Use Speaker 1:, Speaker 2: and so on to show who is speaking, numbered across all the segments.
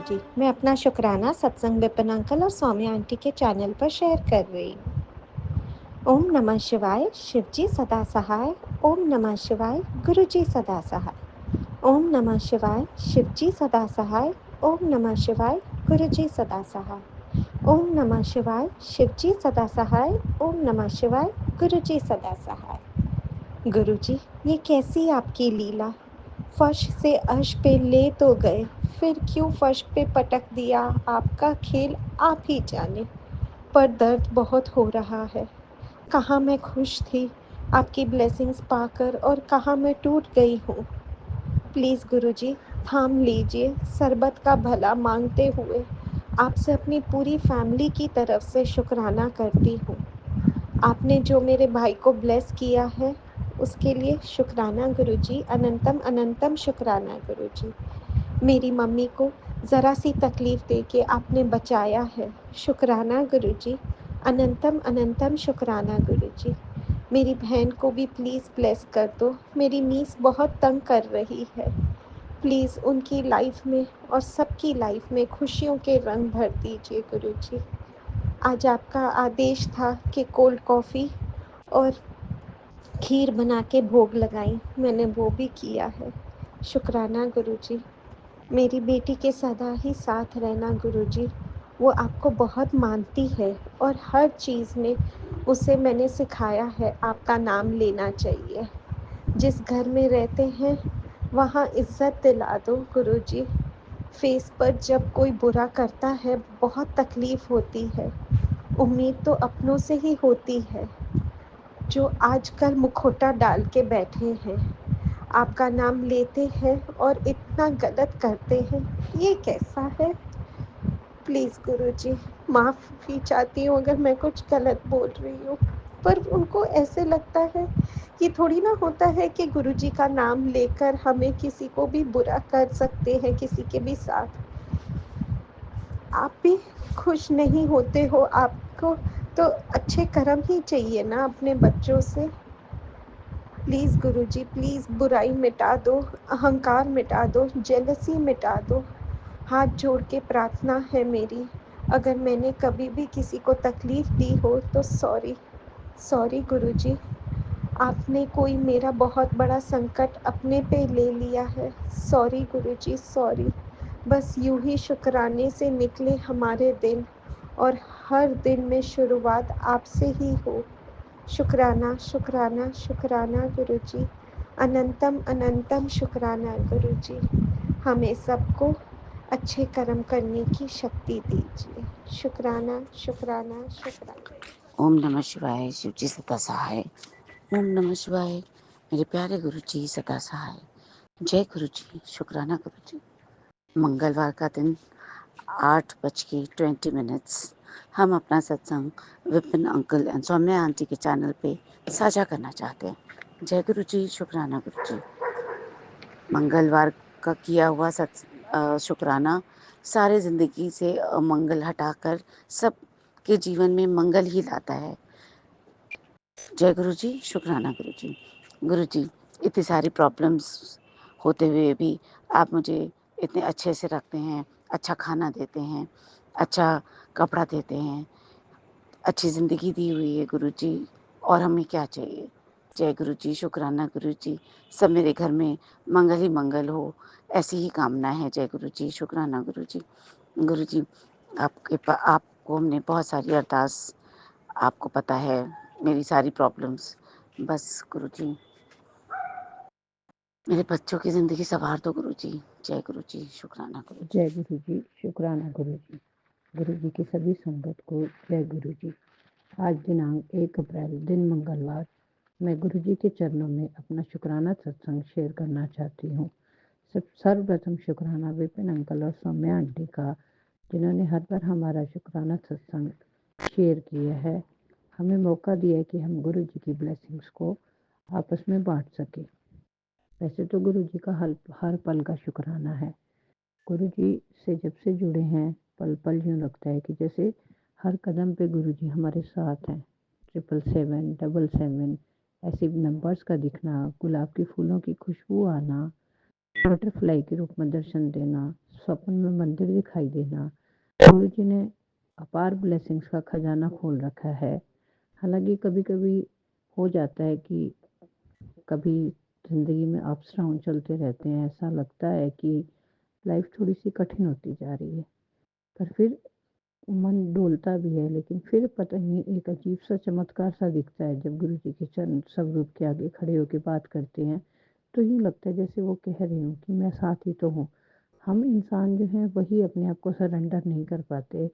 Speaker 1: गुरुजी, मैं अपना शुक्राना सत्संग विपिन अंकल और सौम्या आंटी के चैनल पर शेयर कर रही हूँ। ओम नमः शिवाय, शिवजी सदा सहाय। ओम नमः शिवाय, गुरुजी सदा सहाय। ओम नमः शिवाय, शिवजी सदा सहाय। ओम नमः शिवाय, गुरुजी सदा सहाय। ओम नमः शिवाय, शिवजी सदा सहाय। ओम नमः शिवाय, गुरुजी सदा सहाय। गुरुजी, ये कैसी आपकी लीला, फर्श से अर्श पे ले तो गए, फिर क्यों फर्श पे पटक दिया, आपका खेल आप ही जाने। पर दर्द बहुत हो रहा है, कहाँ मैं खुश थी आपकी ब्लेसिंग्स पाकर और कहाँ मैं टूट गई हूँ। प्लीज़ गुरुजी, थाम लीजिए, सरबत का भला मांगते हुए आपसे अपनी पूरी फैमिली की तरफ से शुक्राना करती हूँ। आपने जो मेरे भाई को ब्लेस किया है उसके लिए शुक्राना गुरुजी, अनंतम अनंतम शुक्राना गुरुजी। मेरी मम्मी को ज़रा सी तकलीफ़ दे के आपने बचाया है, शुक्राना गुरुजी, अनंतम अनंतम शुक्राना गुरुजी। मेरी बहन को भी प्लीज़ ब्लेस कर दो, मेरी नीस बहुत तंग कर रही है। प्लीज़ उनकी लाइफ में और सबकी लाइफ में खुशियों के रंग भर दीजिए गुरुजी। आज आपका आदेश था कि कोल्ड कॉफ़ी और खीर बना के भोग लगाई, मैंने वो भी किया है, शुक्राना गुरुजी। मेरी बेटी के सदा ही साथ रहना गुरुजी, वो आपको बहुत मानती है और हर चीज़ में उसे मैंने सिखाया है आपका नाम लेना चाहिए। जिस घर में रहते हैं वहाँ इज़्ज़त दिला दो गुरुजी। फेस पर जब कोई बुरा करता है बहुत तकलीफ़ होती है, उम्मीद तो अपनों से ही होती है, जो आजकल मुखौटा डाल के बैठे हैं, आपका नाम लेते हैं और इतना गलत करते हैं, ये कैसा है। प्लीज़ गुरुजी, माफ़ी चाहती हूँ अगर मैं कुछ गलत बोल रही हूँ, पर उनको ऐसे लगता है कि थोड़ी ना होता है कि गुरुजी का नाम लेकर हमें किसी को भी बुरा कर सकते हैं, किसी के भी साथ। आप भी खुश नहीं होते हो, आपको तो अच्छे कर्म ही चाहिए ना अपने बच्चों से। प्लीज़ गुरुजी, प्लीज़ बुराई मिटा दो, अहंकार मिटा दो, जेलसी मिटा दो। हाथ जोड़ के प्रार्थना है मेरी, अगर मैंने कभी भी किसी को तकलीफ़ दी हो तो सॉरी, सॉरी गुरुजी। आपने कोई मेरा बहुत बड़ा संकट अपने पे ले लिया है, सॉरी गुरुजी, सॉरी। बस यूँ ही शुक्राने से निकले हमारे दिन और हर दिन में शुरुआत आपसे ही हो। शुक्राना शुक्राना शुक्राना गुरुजी, अनंतम अनंतम शुक्राना गुरुजी। हमें सबको अच्छे कर्म करने की शक्ति दीजिए। शुक्राना शुक्राना शुक्राना।
Speaker 2: ओम नमः शिवाय, शिवजी सदा सहाय। ओम नमः शिवाय, मेरे प्यारे गुरुजी सदा सहाय। जय गुरुजी, शुक्राना गुरुजी। मंगलवार का दिन 8:20 हम अपना सत्संग Vipin uncle and Saumya aunty के चैनल पे साझा करना चाहते हैं। जय गुरुजी, शुक्राना गुरुजी। मंगलवार का किया हुआ शुक्राना सारे ज़िंदगी से अमंगल हटाकर सबके जीवन में मंगल ही लाता है। जय गुरुजी, शुक्राना गुरुजी। गुरुजी, इतनी सारी प्रॉब्लम्स होते हुए भी आप मुझे इतने अच्छे से रखते हैं, अच्छा खाना देते हैं, अच्छा कपड़ा देते हैं, अच्छी ज़िंदगी दी हुई है गुरुजी, और हमें क्या चाहिए। जय गुरुजी, शुक्राना गुरुजी। सब मेरे घर में मंगल ही मंगल हो, ऐसी ही कामना है। जय गुरुजी, शुक्राना गुरुजी। गुरुजी, आपको हमने बहुत सारी अरदास, आपको पता है मेरी सारी प्रॉब्लम्स, बस गुरुजी मेरे बच्चों की ज़िंदगी संवार दो गुरुजी। जय गुरुजी, शुक्राना गुरुजी।
Speaker 3: जय गुरु जी, शुक्राना गुरु जी। गुरु जी की सभी संगत को जय गुरु जी। आज दिनांक 1 अप्रैल दिन मंगलवार, मैं गुरु जी के चरणों में अपना शुक्राना सत्संग शेयर करना चाहती हूँ। सर्वप्रथम शुक्राना विपिन अंकल और सौम्या आंटी का, जिन्होंने हर बार हमारा शुक्राना सत्संग शेयर किया है, हमें मौका दिया है कि हम गुरु जी की ब्लेसिंग्स को आपस में बांट सकें। वैसे तो गुरु जी का हर पल का शुक्राना है। गुरु जी से जब से जुड़े हैं, पल पल यूँ लगता है कि जैसे हर कदम पे गुरु जी हमारे साथ हैं। 777, 777 ऐसे नंबर्स का दिखना, गुलाब के फूलों की खुशबू आना, बटरफ्लाई के रूप में दर्शन देना, स्वप्न में मंदिर दिखाई देना, गुरु जी ने अपार ब्लेसिंग्स का खजाना खोल रखा है। हालांकि कभी कभी हो जाता है कि कभी ज़िंदगी में अप्स डाउन चलते रहते हैं, ऐसा लगता है कि लाइफ थोड़ी सी कठिन होती जा रही है, पर फिर मन डोलता भी है, लेकिन फिर पता नहीं एक अजीब सा चमत्कार सा दिखता है जब गुरु जी के चरण स्वरूप के आगे खड़े होकर बात करते हैं, तो यूँ लगता है जैसे वो कह रहे हों कि मैं साथ ही तो हूँ। हम इंसान जो हैं वही अपने आप को सरेंडर नहीं कर पाते।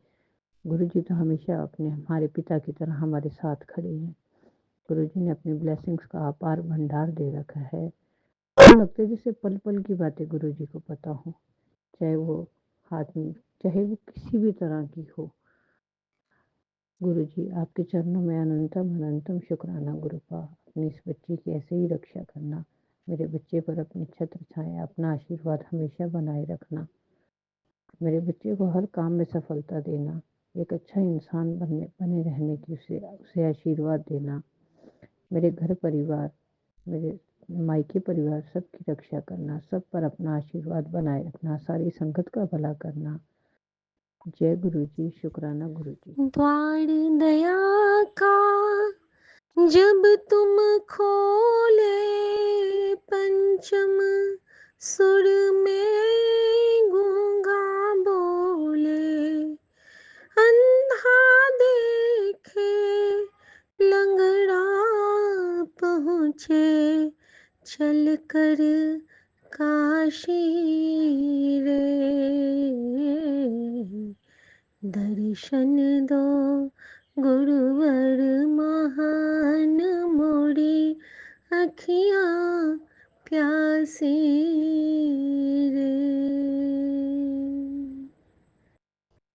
Speaker 3: गुरु जी तो हमेशा अपने हमारे पिता की तरह हमारे साथ खड़े हैं। गुरु जी ने अपनी ब्लेसिंग्स का अपार भंडार दे रखा है। यूँ लगता है जैसे पल पल की बातें गुरु जी को पता हो, चाहे वो हाथ में, चाहे वो किसी भी तरह की हो। गुरु जी आपके चरणों में अनंतम अनंतम शुक्राना गुरुपा। अपनी इस बच्ची की ऐसे ही रक्षा करना, मेरे बच्चे पर अपनी छत्र छाया, अपना आशीर्वाद हमेशा बनाए रखना, मेरे बच्चे को हर काम में सफलता देना, एक अच्छा इंसान बने रहने की उसे आशीर्वाद देना, मेरे घर परिवार, मेरे मायके परिवार सबकी रक्षा करना, सब पर अपना आशीर्वाद बनाए रखना, सारी संगत का भला करना। जय गुरु जी, शुक्राना गुरु जी।
Speaker 1: द्वार दया का जब तुम खोले, पंचम सुर में गूंगा बोले, अंधा देखे लंगड़ा पहुँचे, चल कर काशी रे, दर्शन दो गुरुवर महान, मोड़ी अखियाँ प्यासी रे।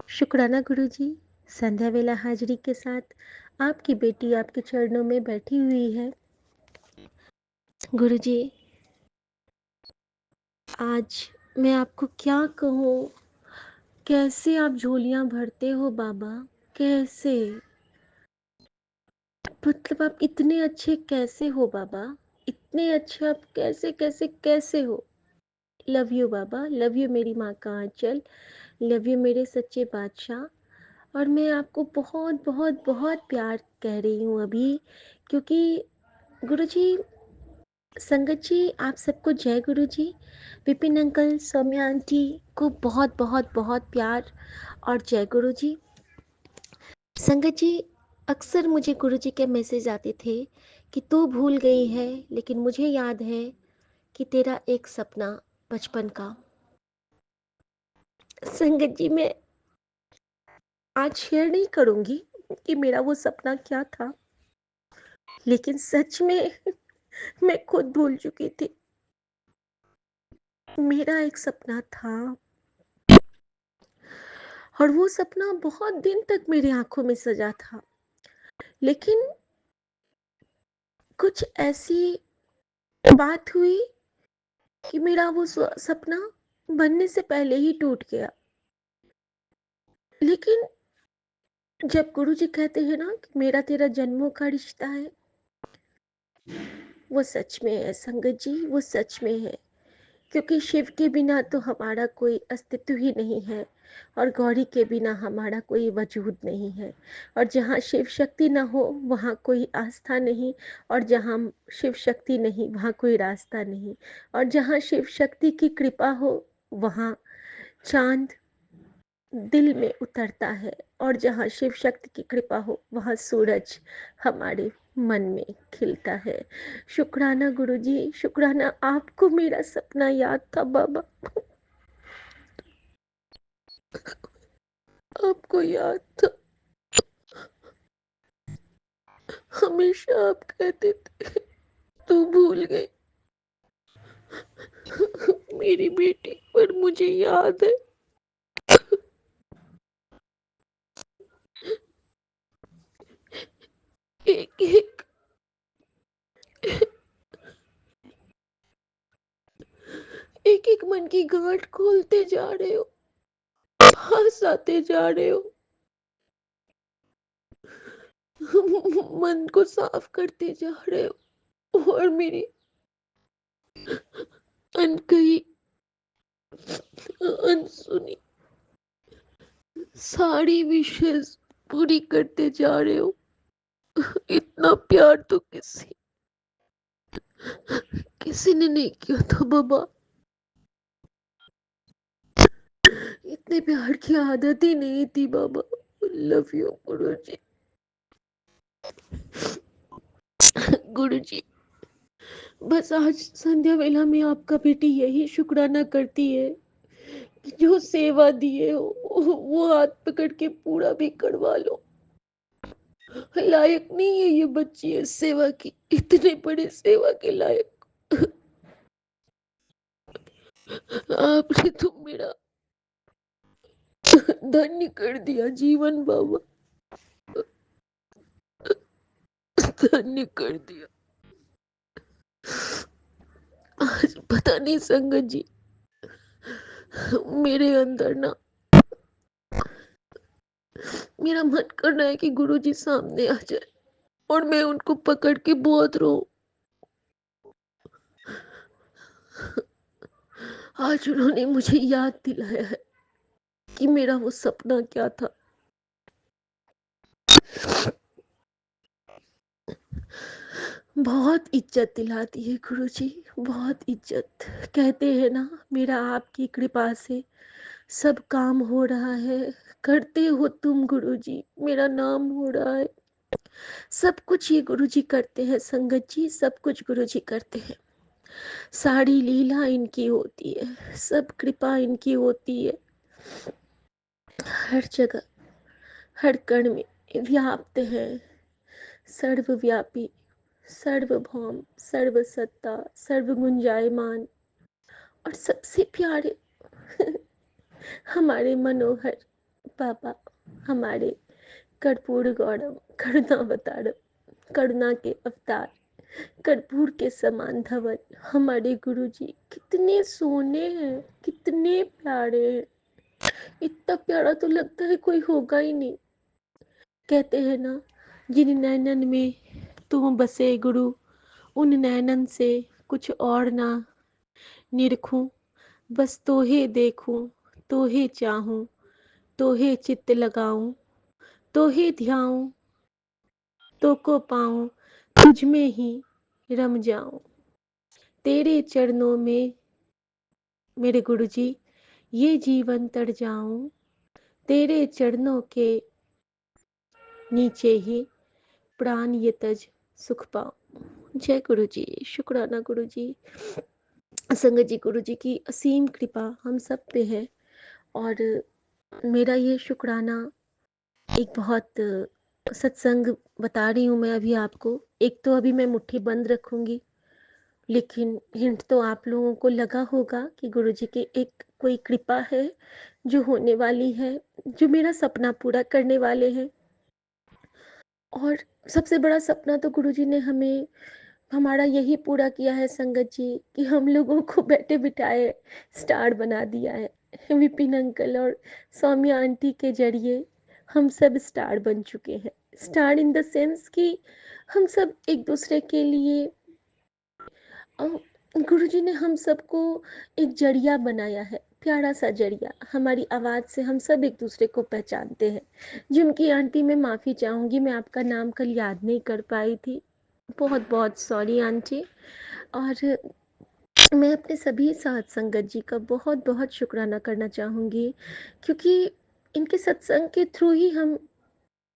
Speaker 1: शुक्राना गुरुजी। संध्या वेला हाजिरी के साथ आपकी बेटी आपके चरणों में बैठी हुई है। गुरुजी, आज मैं आपको क्या कहूँ, कैसे आप झोलियाँ भरते हो बाबा, कैसे, मतलब आप इतने अच्छे कैसे हो बाबा, इतने अच्छे आप कैसे कैसे कैसे हो। Love you Baba, love you मेरी माँ का आंचल, लव यू मेरे सच्चे बादशाह। और मैं आपको बहुत बहुत बहुत प्यार कह रही हूँ अभी, क्योंकि गुरुजी, संगत जी, आप सबको जय गुरु जी। विपिन अंकल, सौम्या आंटी को बहुत बहुत बहुत प्यार और जय गुरु जी। संगत जी, अक्सर मुझे गुरु जी के मैसेज आते थे कि तू भूल गई है, लेकिन मुझे याद है कि तेरा एक सपना बचपन का। संगत जी, मैं आज शेयर नहीं करूंगी कि मेरा वो सपना क्या था, लेकिन सच में मैं खुद भूल चुकी थी। मेरा एक सपना था और वो सपना बहुत दिन तक मेरी आंखों में सजा था, लेकिन कुछ ऐसी बात हुई कि मेरा वो सपना बनने से पहले ही टूट गया। लेकिन जब गुरुजी कहते हैं ना कि मेरा तेरा जन्मों का रिश्ता है, वो सच में है संगत जी, वो सच में है। क्योंकि शिव के बिना तो हमारा कोई अस्तित्व ही नहीं है, और गौरी के बिना हमारा कोई वजूद नहीं है। और जहाँ शिव शक्ति ना हो वहाँ कोई आस्था नहीं, और जहाँ शिव शक्ति नहीं वहाँ कोई रास्ता नहीं। और जहाँ शिव शक्ति की कृपा हो वहाँ चांद दिल में उतरता है, और जहाँ शिव शक्ति की कृपा हो वहाँ सूरज हमारे मन में खिलता है। शुक्राना गुरुजी, शुक्राना आपको मेरा सपना याद था बाबा, आपको याद था। हमेशा आप कहते थे तू भूल गई मेरी बेटी, पर मुझे याद है। एक एक एक एक मन की गांठ खोलते जा रहे हो, पास आते जा रहे हो, मन को साफ करते जा रहे हो, और मेरी अनकही
Speaker 4: अनसुनी सारी विशेष पूरी करते जा रहे हो। इतना प्यार तो किसी ने नहीं किया था बाबा। इतने प्यार की आदत ही नहीं थी बाबा। लव यू गुरुजी। गुरुजी, बस आज संध्या वेला में आपका बेटी यही शुक्राना करती है कि जो सेवा दिए हो वो हाथ पकड़ के पूरा भी करवा लो। लायक नहीं है ये बच्ची है सेवा की, इतने बड़े सेवा के लायक। आपने तो मेरा धन्य कर दिया जीवन बाबा, धन्य कर दिया। आज पता नहीं संगत जी, मेरे अंदर ना मेरा मन कर रहा है कि गुरुजी सामने आ जाए और मैं उनको पकड़ के बहुत रो। आज उन्होंने मुझे याद दिलाया है कि मेरा वो सपना क्या था। बहुत इज्जत दिलाती है गुरुजी, बहुत इज्जत। कहते हैं ना, मेरा आपकी कृपा से सब काम हो रहा है। करते हो तुम गुरुजी, मेरा नाम हो रहा है। सब कुछ ये गुरुजी करते हैं संगत जी, सब कुछ गुरुजी करते हैं। सारी लीला इनकी होती है, सब कृपा इनकी होती है। हर जगह हर कण में व्याप्त है। सर्वव्यापी, सर्वभौम, सर्वसत्ता, सर्वगुंजायमान और सबसे प्यारे हमारे मनोहर बाबा, हमारे कर्पूर गौरम, करुणावतारम, करुणा के अवतार, कर्पूर के समान धवल हमारे गुरुजी कितने सोने हैं, कितने प्यारे हैं। इतना प्यारा तो लगता है कोई होगा ही नहीं। कहते हैं ना, जिन नैनन में तुम बसे गुरु, उन नैनन से कुछ और ना निरखूं, बस तोहे देखूं, तोहे चाहूं, तोहे चित्त लगाऊं, तोहे ध्याऊं, तो को पाऊं, तुझ में ही रम जाऊं। तेरे चरणों में मेरे गुरुजी ये जीवन तर जाऊं, तेरे चरणों के नीचे ही प्राण ये तज सुख पाऊं। जय गुरुजी, शुक्राना गुरुजी। संगत जी, गुरुजी की असीम कृपा हम सब पे है। और मेरा ये शुक्राना एक बहुत सत्संग बता रही हूँ मैं अभी आपको। एक तो अभी मैं मुट्ठी बंद रखूंगी, लेकिन हिंट तो आप लोगों को लगा होगा कि गुरुजी की एक कोई कृपा है जो होने वाली है, जो मेरा सपना पूरा करने वाले हैं। और सबसे बड़ा सपना तो गुरुजी ने हमें हमारा यही पूरा किया है संगत जी, कि हम लोगों को बैठे बिठाए स्टार बना दिया है। विपिन अंकल और सौम्या आंटी के जरिए हम सब स्टार बन चुके हैं। स्टार इन द सेंस कि हम सब एक दूसरे के लिए गुरुजी ने हम सबको एक जरिया बनाया है, प्यारा सा जरिया। हमारी आवाज़ से हम सब एक दूसरे को पहचानते हैं। जिनकी आंटी, मैं माफ़ी चाहूँगी, मैं आपका नाम कल याद नहीं कर पाई थी, बहुत बहुत सॉरी आंटी। और मैं अपने सभी साथ संगत जी का बहुत बहुत शुक्राना करना चाहूँगी, क्योंकि इनके सत्संग के थ्रू ही हम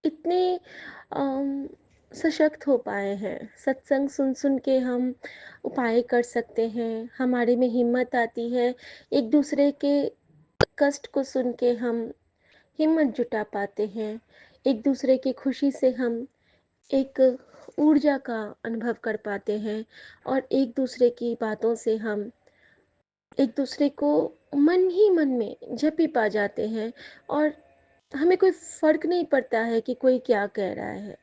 Speaker 4: इतने सशक्त हो पाए हैं। सत्संग सुन सुन के हम उपाय कर सकते हैं, हमारे में हिम्मत आती है। एक दूसरे के कष्ट को सुन के हम हिम्मत जुटा पाते हैं। एक दूसरे की खुशी से हम एक ऊर्जा का अनुभव कर पाते हैं। और एक दूसरे की बातों से हम एक दूसरे को मन ही मन में झपी पा जाते हैं। और हमें कोई फ़र्क नहीं पड़ता है कि कोई क्या कह रहा है,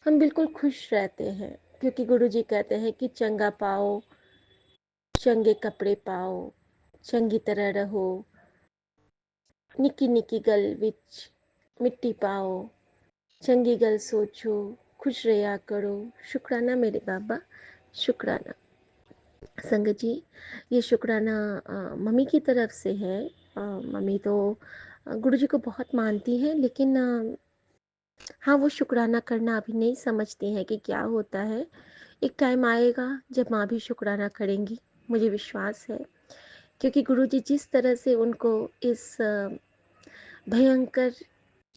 Speaker 4: हम बिल्कुल खुश रहते हैं। क्योंकि गुरुजी कहते हैं कि चंगा पाओ, चंगे कपड़े पाओ, चंगी तरह रहो, निकी निकी गल विच मिट्टी पाओ, चंगी गल सोचो, खुश रहा करो। शुक्राना मेरे बाबा, शुक्राना। संगत जी, ये शुक्राना मम्मी की तरफ से है। मम्मी तो गुरुजी को बहुत मानती हैं, लेकिन हाँ, वो शुक्राना करना अभी नहीं समझती हैं कि क्या होता है। एक टाइम आएगा जब माँ भी शुक्राना करेंगी, मुझे विश्वास है, क्योंकि गुरुजी जिस तरह से उनको इस भयंकर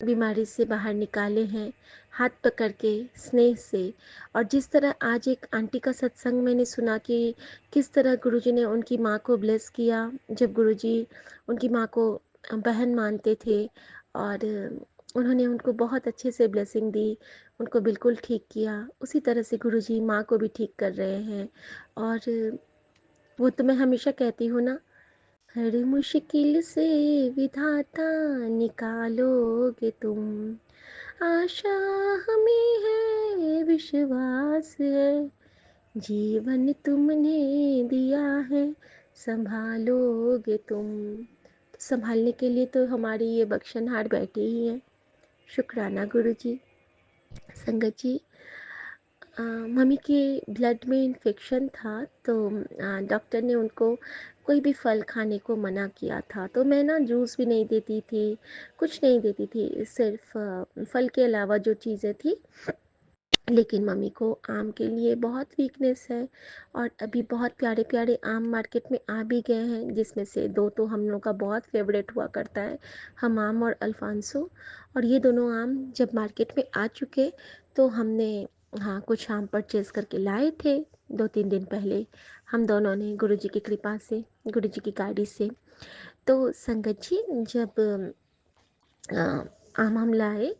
Speaker 4: बीमारी से बाहर निकाले हैं, हाथ पकड़ के स्नेह से। और जिस तरह आज एक आंटी का सत्संग मैंने सुना कि किस तरह गुरुजी ने उनकी माँ को ब्लेस किया, जब गुरुजी उनकी माँ को बहन मानते थे, और उन्होंने उनको बहुत अच्छे से ब्लेसिंग दी, उनको बिल्कुल ठीक किया। उसी तरह से गुरुजी माँ को भी ठीक कर रहे हैं। और वो तो मैं हमेशा कहती हूँ ना, हर मुश्किल से विधाता निकालोगे तुम, आशा हमें है, विश्वास है, जीवन तुमने दिया है, संभालोगे तुम। तो संभालने के लिए तो हमारी ये बख्शनहार बैठे ही हैं। शुक्राना गुरुजी। संगत जी, मम्मी के ब्लड में इन्फेक्शन था, तो डॉक्टर ने उनको कोई भी फल खाने को मना किया था। तो मैं ना जूस भी नहीं देती थी, कुछ नहीं देती थी, सिर्फ फल के अलावा जो चीज़ें थी। लेकिन मम्मी को आम के लिए बहुत वीकनेस है, और अभी बहुत प्यारे प्यारे आम मार्केट में आ भी गए हैं, जिसमें से 2 तो हम लोग का बहुत फेवरेट हुआ करता है, हमाम और अल्फांसो। और ये दोनों आम जब मार्केट में आ चुके, तो हमने हाँ कुछ आम परचेज़ करके लाए थे 2-3 दिन पहले, हम दोनों ने, गुरुजी की कृपा से, गुरुजी की गाड़ी से। तो संगत जी, जब आम हम लाए,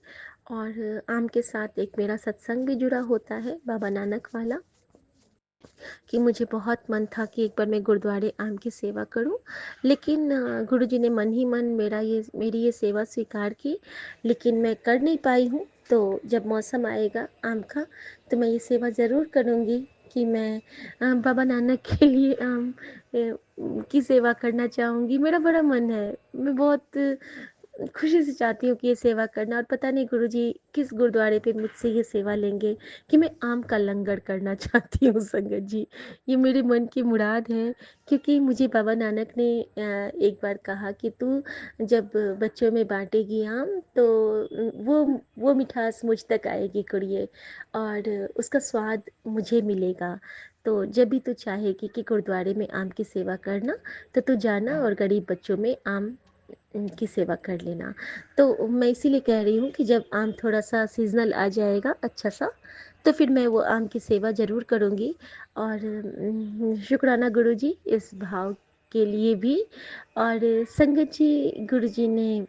Speaker 4: और आम के साथ एक मेरा सत्संग भी जुड़ा होता है, बाबा नानक वाला, कि मुझे बहुत मन था कि एक बार मैं गुरुद्वारे आम की सेवा करूं। लेकिन गुरुजी ने मन ही मन मेरी ये सेवा स्वीकार की, लेकिन मैं कर नहीं पाई हूँ। तो जब मौसम आएगा आम का, तो मैं ये सेवा ज़रूर करूँगी कि मैं बाबा नानक के लिए आम की सेवा करना चाहूँगी। मेरा बड़ा मन है, मैं बहुत खुशी से चाहती हूँ कि ये सेवा करना। और पता नहीं गुरुजी किस गुरुद्वारे पे मुझसे ये सेवा लेंगे कि मैं आम का लंगर करना चाहती हूँ संगत जी। ये मेरे मन की मुराद है, क्योंकि मुझे बाबा नानक ने एक बार कहा कि तू जब बच्चों में बांटेगी आम, तो वो मिठास मुझ तक आएगी कुड़िए, और उसका स्वाद मुझे मिलेगा। तो जब भी तू चाहेगी कि गुरुद्वारे में आम की सेवा करना, तो तू जाना और गरीब बच्चों में आम की सेवा कर लेना। तो मैं इसीलिए कह रही हूँ कि जब आम थोड़ा सा सीजनल आ जाएगा अच्छा सा, तो फिर मैं वो आम की सेवा ज़रूर करूँगी। और शुक्राना गुरुजी इस भाव के लिए भी। और संगत जी, गुरुजी ने,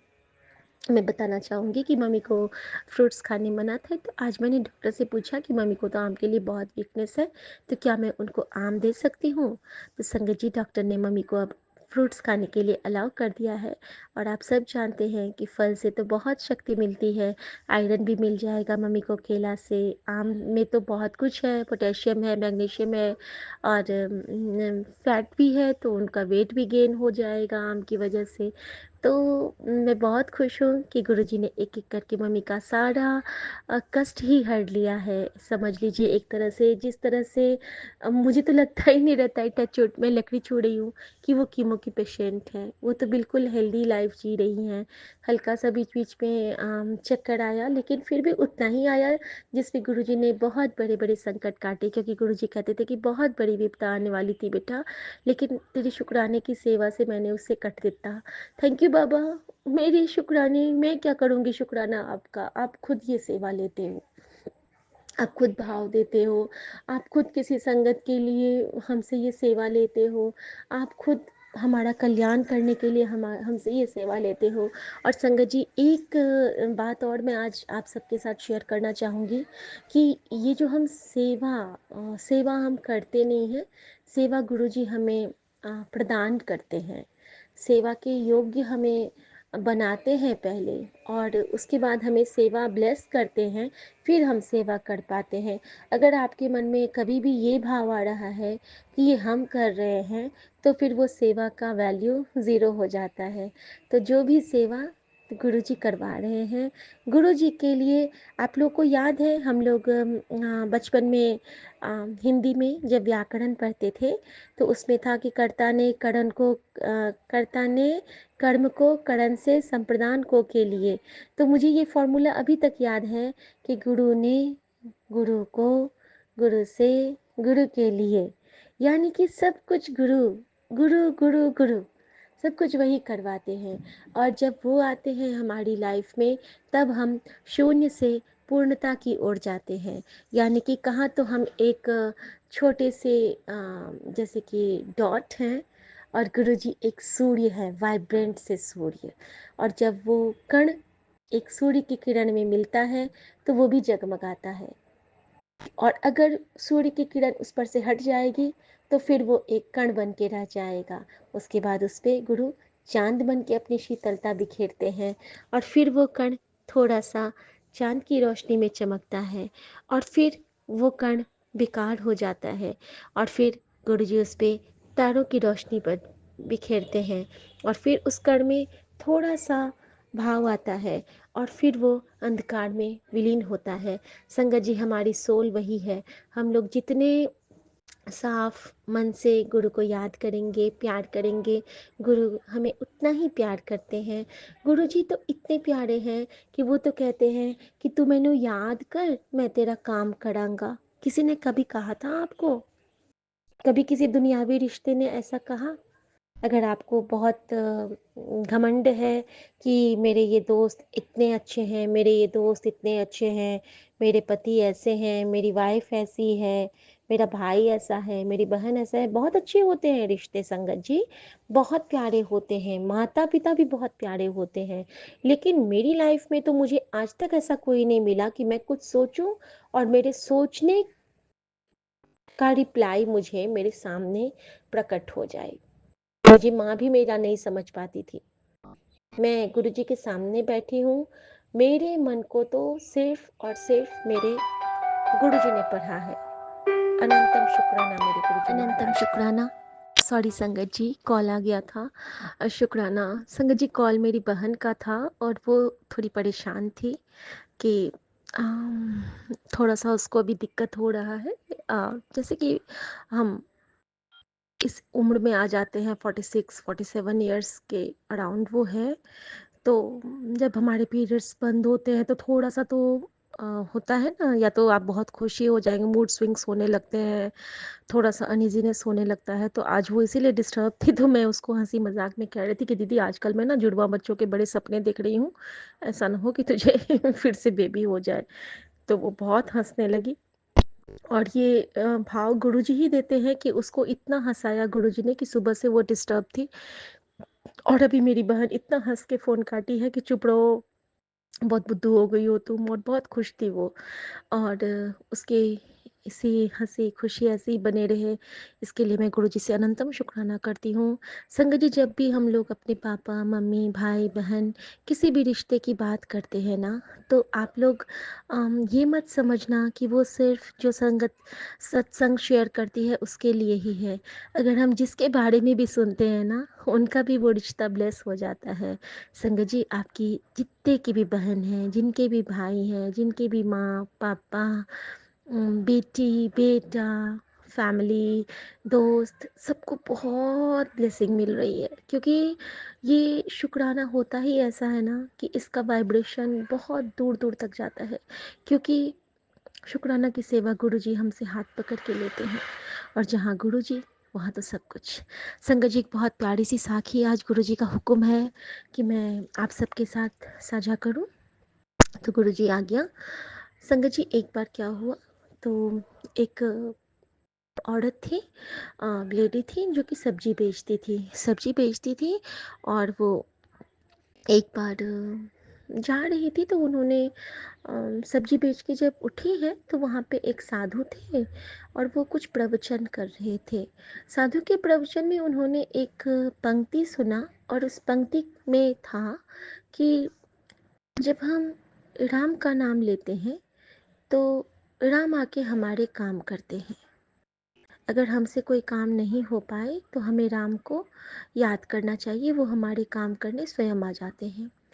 Speaker 4: मैं बताना चाहूँगी कि मम्मी को फ्रूट्स खाने मना था, तो आज मैंने डॉक्टर से पूछा कि मम्मी को तो आम के लिए बहुत वीकनेस है, तो क्या मैं उनको आम दे सकती हूँ। तो संगत जी, डॉक्टर ने मम्मी को अब फ्रूट्स खाने के लिए अलाउ कर दिया है। और आप सब जानते हैं कि फल से तो बहुत शक्ति मिलती है, आयरन भी मिल जाएगा मम्मी को केला से। आम में तो बहुत कुछ है, पोटेशियम है, मैग्नीशियम है, और फैट भी है, तो उनका वेट भी गेन हो जाएगा आम की वजह से। तो मैं बहुत खुश हूँ कि गुरुजी ने एक एक करके मम्मी का सारा कष्ट ही हर लिया है। समझ लीजिए एक तरह से, जिस तरह से मुझे तो लगता ही नहीं रहता है, टच वुड मैं लकड़ी छू रही हूँ, कि वो कीमो की पेशेंट है। वो तो बिल्कुल हेल्दी लाइफ जी रही हैं। हल्का सा बीच बीच में चक्कर आया, लेकिन फिर भी उतना ही आया जिसमें गुरुजी ने बहुत बड़े बड़े संकट काटे, क्योंकि गुरुजी कहते थे कि बहुत बड़ी विपदा आने वाली थी बेटा, लेकिन तेरी शुक्राने की सेवा से मैंने उससे कट दिया। थैंक यू बाबा। मेरी शुक्राने, मैं क्या करूँगी शुक्राना आपका, आप खुद ये सेवा लेते हो, आप खुद भाव देते हो, आप खुद किसी संगत के लिए हमसे ये सेवा लेते हो, आप खुद हमारा कल्याण करने के लिए हमसे ये सेवा लेते हो। और संगत जी, एक बात और मैं आज आप सबके साथ शेयर करना चाहूँगी कि ये जो हम सेवा हम करते नहीं हैं, सेवा गुरुजी हमें प्रदान करते हैं। सेवा के योग्य हमें बनाते हैं पहले, और उसके बाद हमें सेवा ब्लेस करते हैं, फिर हम सेवा कर पाते हैं। अगर आपके मन में कभी भी ये भाव आ रहा है कि ये हम कर रहे हैं, तो फिर वो सेवा का वैल्यू ज़ीरो हो जाता है। तो जो भी सेवा तो गुरुजी करवा रहे हैं। गुरुजी के लिए आप लोग को याद है, हम लोग बचपन में हिंदी में जब व्याकरण पढ़ते थे तो उसमें था कि कर्ता ने कर्म को करण से संप्रदान को के लिए। तो मुझे ये फॉर्मूला अभी तक याद है कि गुरु ने गुरु को, गुरु से, गुरु के लिए, यानी कि सब कुछ गुरु गुरु गुरु गुरु, सब कुछ वही करवाते हैं। और जब वो आते हैं हमारी लाइफ में, तब हम शून्य से पूर्णता की ओर जाते हैं। यानी कि कहाँ तो हम एक छोटे से जैसे कि डॉट हैं, और गुरुजी एक सूर्य है, वाइब्रेंट से सूर्य। और जब वो कण एक सूर्य की किरण में मिलता है तो वो भी जगमगाता है। और अगर सूर्य की किरण उस पर से हट जाएगी तो फिर वो एक कण बन के रह जाएगा। उसके बाद उस पर गुरु चांद बन के अपनी शीतलता बिखेरते हैं, और फिर वो कण थोड़ा सा चांद की रोशनी में चमकता है, और फिर वो कण बेकार हो जाता है, और फिर गुरु जी उस पर तारों की रोशनी पर बिखेरते हैं, और फिर उस कण में थोड़ा सा भाव आता है, और फिर वो अंधकार में विलीन होता है। संगत जी, हमारी सोल वही है। हम लोग जितने साफ मन से गुरु को याद करेंगे, प्यार करेंगे, गुरु हमें उतना ही प्यार करते हैं। गुरु जी तो इतने प्यारे हैं कि वो तो कहते हैं कि तू मैनू याद कर, मैं तेरा काम करांगा। किसी ने कभी कहा था आपको? कभी किसी दुनियावी रिश्ते ने ऐसा कहा? अगर आपको बहुत घमंड है कि मेरे ये दोस्त इतने अच्छे हैं, मेरे ये दोस्त इतने अच्छे हैं, मेरे पति ऐसे हैं, मेरी वाइफ ऐसी है, मेरा भाई ऐसा है, मेरी बहन ऐसा है, बहुत अच्छे होते हैं रिश्ते संगत जी, बहुत प्यारे होते हैं, माता पिता भी बहुत प्यारे होते हैं। लेकिन मेरी लाइफ में तो मुझे आज तक ऐसा कोई नहीं मिला कि मैं कुछ सोचूं और मेरे सोचने का रिप्लाई मुझे मेरे सामने प्रकट हो जाए। मुझे माँ भी मेरा नहीं समझ पाती थी। मैं गुरुजी के सामने बैठी हूँ, मेरे मन को तो सिर्फ और सिर्फ मेरे गुरुजी ने पढ़ा है। अनंतम शुक्राना मेरे गुरुजी ने। अनंतम शुक्राना। सॉरी संगत जी, कॉल आ गया था। शुक्राना संगत जी, कॉल मेरी बहन का था और वो थोड़ी परेशान थी कि थोड़ा सा उसको अभी दिक्कत हो रहा है। जैसे कि हम इस उम्र में आ जाते हैं, 46-47 ईयर्स के अराउंड वो है, तो जब हमारे पीरियड्स बंद होते हैं तो थोड़ा सा तो होता है ना, या तो आप बहुत खुशी हो जाएंगे, मूड स्विंग्स होने लगते हैं, थोड़ा सा अनइजीनेस होने लगता है। तो आज वो इसीलिए डिस्टर्ब थी, तो मैं उसको हंसी मजाक में कह रही थी कि दीदी आजकल मैं ना जुड़वा बच्चों के बड़े सपने देख रही हूँ, ऐसा ना हो कि तुझे फिर से बेबी हो जाए। तो वो बहुत हंसने लगी, और ये भाव गुरुजी ही देते हैं कि उसको इतना हंसाया गुरुजी ने कि सुबह से वो डिस्टर्ब थी, और अभी मेरी बहन इतना हंस के फ़ोन काटी है कि चुप रहो, बहुत बुद्धू हो गई हो तुम, और बहुत खुश थी वो। और उसके इसी हंसी खुशी ऐसे ही बने रहे, इसके लिए मैं गुरुजी से अनंतम शुक्राना करती हूँ। संगत जी, जब भी हम लोग अपने पापा मम्मी भाई बहन किसी भी रिश्ते की बात करते हैं ना, तो आप लोग ये मत समझना कि वो सिर्फ जो संगत सत्संग शेयर करती है उसके लिए ही है। अगर हम जिसके बारे में भी सुनते हैं ना, उनका भी वो रिश्ता ब्लेस हो जाता है। संगत जी, आपकी जितने की भी बहन हैं, जिनके भी भाई हैं, जिनके भी माँ पापा, बेटी बेटा, फैमिली, दोस्त, सबको बहुत ब्लेसिंग मिल रही है, क्योंकि ये शुक्राना होता ही ऐसा है ना कि इसका वाइब्रेशन बहुत दूर दूर तक जाता है। क्योंकि शुक्राना की सेवा गुरुजी हमसे हाथ पकड़ के लेते हैं, और जहाँ गुरुजी वहाँ तो सब कुछ। संगत जी, एक बहुत प्यारी सी साखी आज गुरुजी का हुक्म है कि मैं आप सबके साथ साझा करूं, तो गुरुजी आ गया। संगत जी, एक बार क्या हुआ, तो एक औरत थी, लेडी थी जो कि सब्जी बेचती थी, और वो एक बार जा रही थी, तो उन्होंने सब्जी बेच के जब उठी है तो वहाँ पे एक साधु थे, और वो कुछ प्रवचन कर रहे थे। साधु के प्रवचन में उन्होंने एक पंक्ति सुना, और उस पंक्ति में था कि जब हम राम का नाम लेते हैं तो राम आके हमारे काम करते हैं। अगर हमसे कोई काम नहीं हो पाए तो हमें राम को याद करना चाहिए, वो हमारे काम करने स्वयं आ जाते हैं।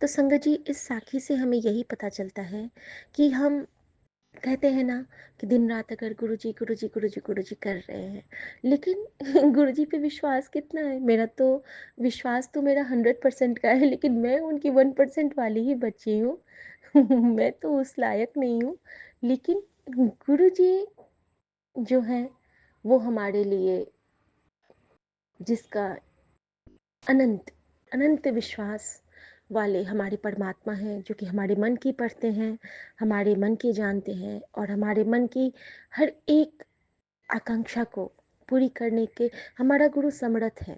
Speaker 4: तो संगत जी, इस साखी से हमें यही पता चलता है कि हम कहते हैं ना कि दिन रात अगर गुरुजी गुरुजी गुरुजी गुरुजी कर रहे हैं, लेकिन गुरुजी पे विश्वास कितना है? मेरा तो विश्वास तो मेरा 100% का है, लेकिन मैं उनकी 1% वाली ही बच्ची हूँ। मैं तो उस लायक नहीं हूँ, लेकिन गुरुजी जो हैं वो हमारे लिए, जिसका अनंत अनंत विश्वास वाले हमारे परमात्मा हैं, जो कि हमारे मन की पढ़ते हैं, हमारे मन की जानते हैं और हमारे मन की हर एक आकांक्षा को पूरी करने के हमारा गुरु समर्थ है।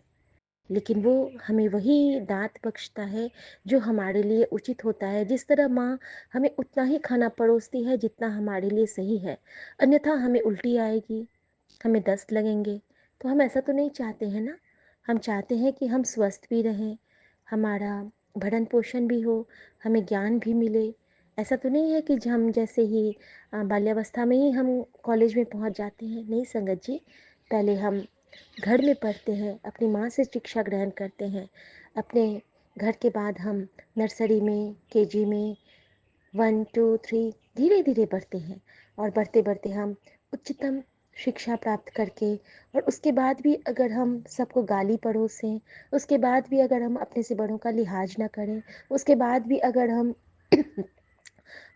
Speaker 4: लेकिन वो हमें वही दात बख्शता है जो हमारे लिए उचित होता है। जिस तरह माँ हमें उतना ही खाना परोसती है जितना हमारे लिए सही है, अन्यथा हमें उल्टी आएगी, हमें दस्त लगेंगे। तो हम ऐसा तो नहीं चाहते हैं ना। हम चाहते हैं कि हम स्वस्थ भी रहें, हमारा भरण पोषण भी हो, हमें ज्ञान भी मिले। ऐसा तो नहीं है कि हम जैसे ही बाल्यावस्था में ही हम कॉलेज में पहुंच जाते हैं। नहीं संगत जी, पहले हम घर में पढ़ते हैं, अपनी माँ से शिक्षा ग्रहण करते हैं। अपने घर के बाद हम नर्सरी में, केजी में 1 2 3 धीरे धीरे बढ़ते हैं, और बढ़ते बढ़ते हम उच्चतम शिक्षा प्राप्त करके, और उसके बाद भी अगर हम सबको गाली पड़ोसें, उसके बाद भी अगर हम अपने से बड़ों का लिहाज ना करें, उसके बाद भी अगर हम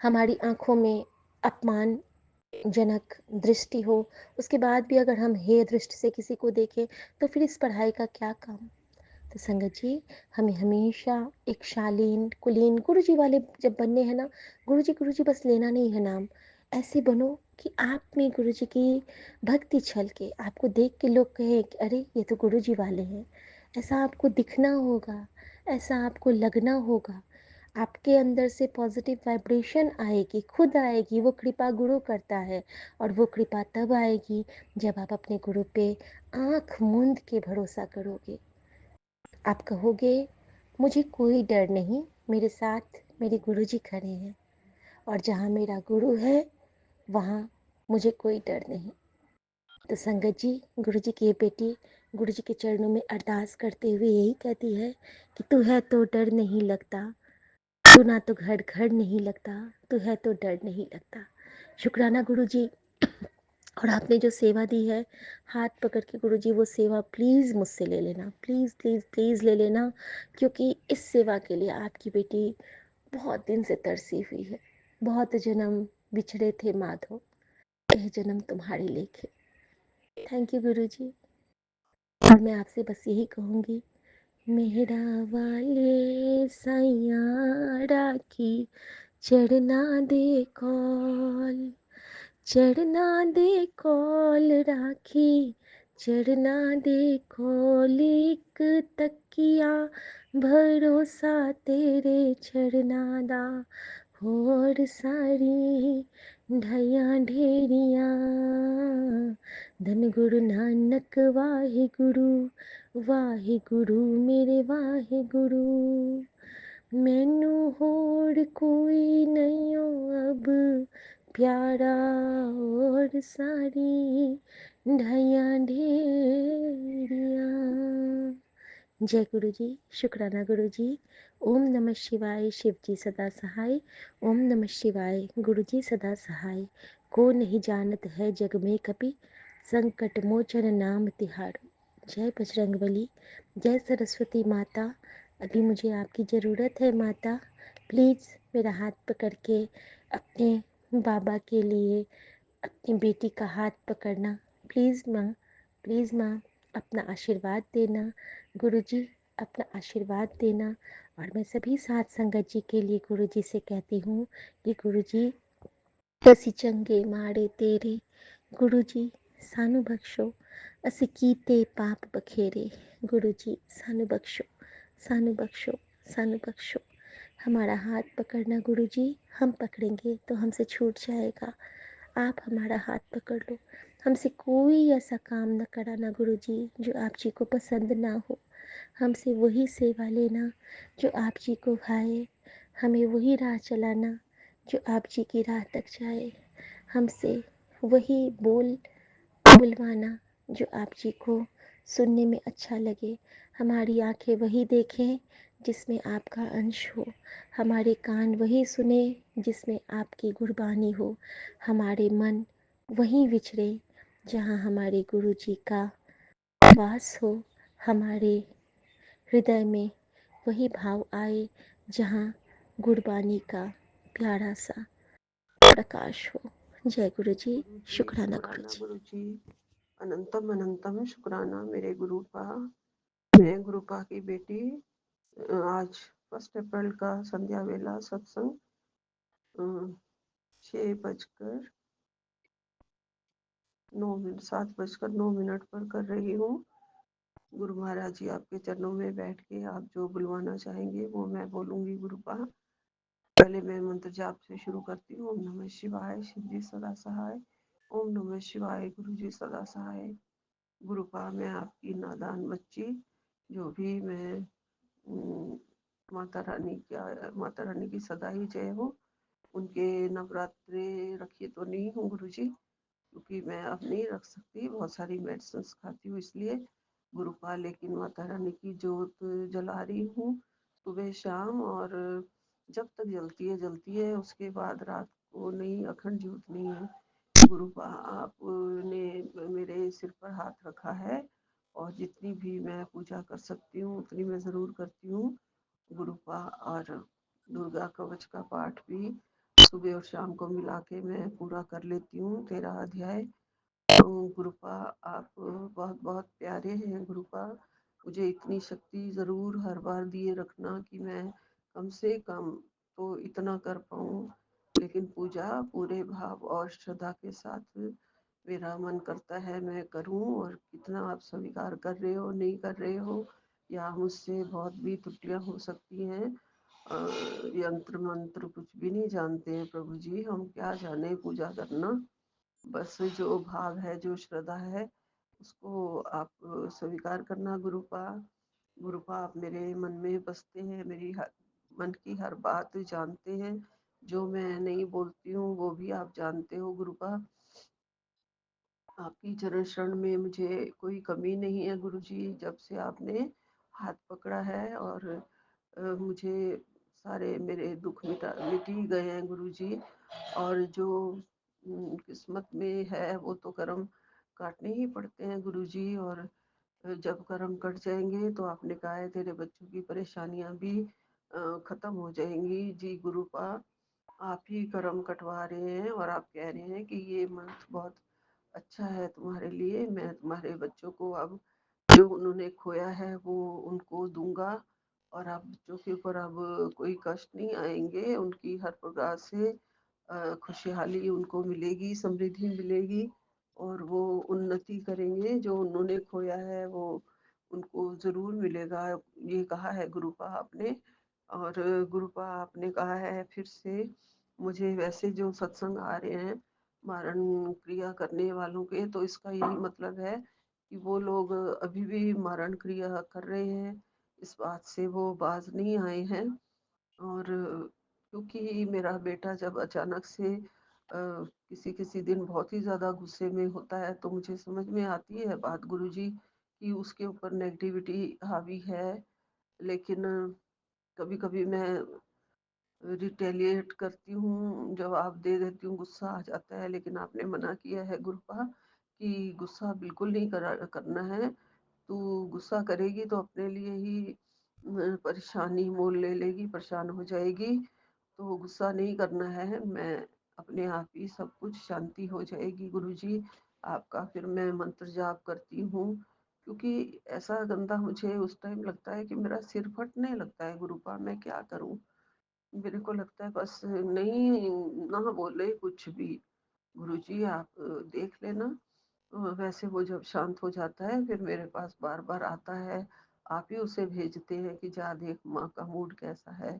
Speaker 4: हमारी आँखों में अपमानजनक दृष्टि हो, उसके बाद भी अगर हम हेय दृष्टि से किसी को देखें, तो फिर इस पढ़ाई का क्या काम? तो संगत जी, हमें हमेशा एक शालीन कुलीन गुरुजी वाले जब बनने हैं ना, गुरुजी बस लेना नहीं है नाम। ऐसे बनो कि आप में गुरुजी की भक्ति छलके, आपको देख के लोग कहें कि अरे ये तो गुरुजी वाले हैं। ऐसा आपको दिखना होगा, ऐसा आपको लगना होगा। आपके अंदर से पॉजिटिव वाइब्रेशन आएगी, खुद आएगी। वो कृपा गुरु करता है, और वो कृपा तब आएगी जब आप अपने गुरु पे आँख मूंद के भरोसा करोगे। आप कहोगे मुझे कोई डर नहीं, मेरे साथ मेरे गुरुजी खड़े हैं, और जहाँ मेरा गुरु है वहाँ मुझे कोई डर नहीं। तो संगत जी, गुरुजी की ये बेटी गुरुजी के चरणों में अरदास करते हुए यही कहती है कि तू है तो डर नहीं लगता, तू ना तो घर घर नहीं लगता, तू है तो डर नहीं लगता। शुक्राना गुरुजी। और आपने जो सेवा दी है, हाथ पकड़ के गुरुजी वो सेवा प्लीज़ मुझसे ले लेना, प्लीज़ प्लीज़ प्लीज़ ले लेना, क्योंकि इस सेवा के लिए आपकी बेटी बहुत दिन से तरसी हुई है। बहुत जन्म बिछड़े थे माधो, यह जन्म तुम्हारे लेखे। थैंक यू गुरुजी। और मैं आपसे बस यही कहूँगी, मेरा वाले साइया राखी चढ़ना दे कौल, चढ़ना दे कौल राखी, चढ़ना दे कौल, एक तकिया भरोसा तेरे चढ़ना दा, होर सारी ढाइयां ढेरियां। धन गुरु नानक वाहे गुरु मेरे वाहे गुरु। मैनू होर कोई नहीं हो अब प्यारा, और सारी ढाइयां ढेरियां। जय गुरु जी। शुक्राना गुरु जी। ओम नमः शिवाय, शिव जी सदा सहाय। ओम नमः शिवाय, गुरु जी सदा सहाय। को नहीं जानत है जग में कपि, संकट मोचन नाम तिहारो। जय बजरंगबली, जय सरस्वती माता। अभी मुझे आपकी ज़रूरत है माता, प्लीज़ मेरा हाथ पकड़ के अपने बाबा के लिए अपनी बेटी का हाथ पकड़ना। प्लीज़ माँ, प्लीज़ माँ, अपना आशीर्वाद देना। गुरुजी, अपना आशीर्वाद देना। और मैं सभी साथ संगत जी के लिए गुरुजी से कहती हूँ कि गुरुजी ਅਸੀਂ ਚੰਗੇ ਮਾੜੇ ਤੇਰੇ, गुरु जी सानू बख्शो, असी कीते पाप बखेरे। गुरु जी सानू बख्शो, सानू बख्शो, सानू बख्शो। हमारा हाथ पकड़ना गुरु जी, हम पकड़ेंगे तो हमसे छूट जाएगा। आप हमारा हाथ पकड़ लो। हमसे कोई ऐसा काम न कराना गुरु जी जो आप जी को पसंद ना हो। हमसे वही सेवा लेना जो आप जी को भाए। हमें वही राह चलाना जो आप जी की राह तक जाए। हमसे वही बुलवाना जो आप जी को सुनने में अच्छा लगे। हमारी आंखें वही देखें जिसमें आपका अंश हो, हमारे कान वही सुने जिसमें आपकी गुरबानी हो, हमारे मन वहीं विचरे जहाँ हमारे गुरु जी का वास हो, हमारे हृदय में वही भाव आए जहाँ गुरबानी का प्यारा सा प्रकाश हो। जय गुरु जी,
Speaker 5: गुरु जी
Speaker 4: शुक्राना गुरु
Speaker 5: शुक्राना
Speaker 4: जी।
Speaker 5: गुरु जी। अनंतम अनंतम शुक्राना मेरे गुरुपा। मैं गुरुपा की बेटी। आज 1 अप्रैल का संध्या वेला सत्संग 6 बजकर 9 मिनट 7 बजकर 9 मिनट पर कर रही हूँ। गुरु महाराज जी आपके चरणों में बैठ के आप जो बुलवाना चाहेंगे वो मैं बोलूँगी गुरुपा। पहले मैं मंत्र जाप से शुरू करती हूँ। ओम नमः शिवाय, शिव जी सदा सहाय। ओम नमः शिवाय, गुरु जी सदा सहाय। गुरुपा मैं आपकी नादान बच्ची, जो भी मैं माता रानी की सदा ही जय हो। उनके नवरात्रे रखिए तो नहीं हूँ गुरु जी, क्योंकि मैं अब नहीं रख सकती, बहुत सारी मेडिसिन खाती हूँ इसलिए गुरुपा। लेकिन माता रानी की जोत जला रही हूँ सुबह शाम, और जब तक जलती है उसके बाद रात को नहीं, अखंड ज्योत नहीं है। गुरुपा आपने मेरे सिर पर हाथ रखा है, और जितनी भी मैं पूजा कर सकती हूँ उतनी मैं ज़रूर करती हूँ गुरुपा। और दुर्गा कवच का पाठ भी सुबह और शाम को मिला के मैं पूरा कर लेती हूँ 13 अध्याय। तो गुरुपा आप बहुत बहुत प्यारे हैं गुरुपा। मुझे इतनी शक्ति ज़रूर हर बार दिए रखना कि मैं कम से कम तो इतना कर पाऊँ, लेकिन पूजा पूरे भाव और श्रद्धा के साथ मेरा मन करता है मैं करूं। और कितना आप स्वीकार कर रहे हो नहीं कर रहे हो, या मुझसे बहुत भी त्रुटियां हो सकती हैं। यंत्र मंत्र कुछ भी नहीं जानते हैं प्रभु जी, हम क्या जाने पूजा करना। बस जो भाव है जो श्रद्धा है उसको आप स्वीकार करना गुरुपा। गुरुपा आप मेरे मन में बसते हैं, मेरी मन की हर बात जानते हैं, जो मैं नहीं बोलती हूँ वो भी आप जानते हो गुरुपा। आपकी चरण शरण में मुझे कोई कमी नहीं है गुरु जी, जब से आपने हाथ पकड़ा है। और मुझे सारे मेरे दुख मिट ही गए हैं गुरु जी। और जो किस्मत में है वो तो कर्म काटने ही पड़ते हैं गुरु जी। और जब कर्म कट जाएंगे तो आपने कहा है तेरे बच्चों की परेशानियां भी खत्म हो जाएंगी जी गुरुपा। आप ही कर्म कटवा रहे हैं, और आप कह रहे हैं कि ये मंथ बहुत अच्छा है तुम्हारे लिए। मैं तुम्हारे बच्चों को अब जो उन्होंने खोया है वो उनको दूंगा, और आप बच्चों के ऊपर अब कोई कष्ट नहीं आएंगे। उनकी हर प्रकार से खुशहाली उनको मिलेगी, समृद्धि मिलेगी, और वो उन्नति करेंगे। जो उन्होंने खोया है वो उनको ज़रूर मिलेगा, ये कहा है गुरुपा आपने। और गुरुपा आपने कहा है फिर से मुझे, वैसे जो सत्संग आ रहे हैं मारण क्रिया करने वालों के, तो इसका यही मतलब है कि वो लोग अभी भी मारण क्रिया कर रहे हैं, इस बात से वो बाज नहीं आए हैं। और क्योंकि मेरा बेटा जब अचानक से किसी किसी दिन बहुत ही ज़्यादा गुस्से में होता है, तो मुझे समझ में आती है बात गुरुजी कि उसके ऊपर नेगेटिविटी हावी है। लेकिन कभी कभी मैं रिटेलिएट करती हूँ, जवाब दे देती हूँ, गुस्सा आ जाता है। लेकिन आपने मना किया है गुरुपा कि गुस्सा बिल्कुल नहीं करना है। तू गुस्सा करेगी तो अपने लिए ही परेशानी मोल ले लेगी, परेशान हो जाएगी। तो गुस्सा नहीं करना है, मैं अपने आप ही सब कुछ शांति हो जाएगी गुरुजी। आपका फिर मैं मंत्र जाप करती हूँ, क्योंकि ऐसा गंदा मुझे उस टाइम लगता है कि मेरा सिर फटने लगता है गुरुपा। मैं क्या करूँ, मेरे को लगता है बस नहीं ना बोले कुछ भी। गुरुजी आप देख लेना। वैसे वो जब शांत हो जाता है फिर मेरे पास बार बार आता है। आप ही उसे भेजते हैं कि जा देख माँ का मूड कैसा है,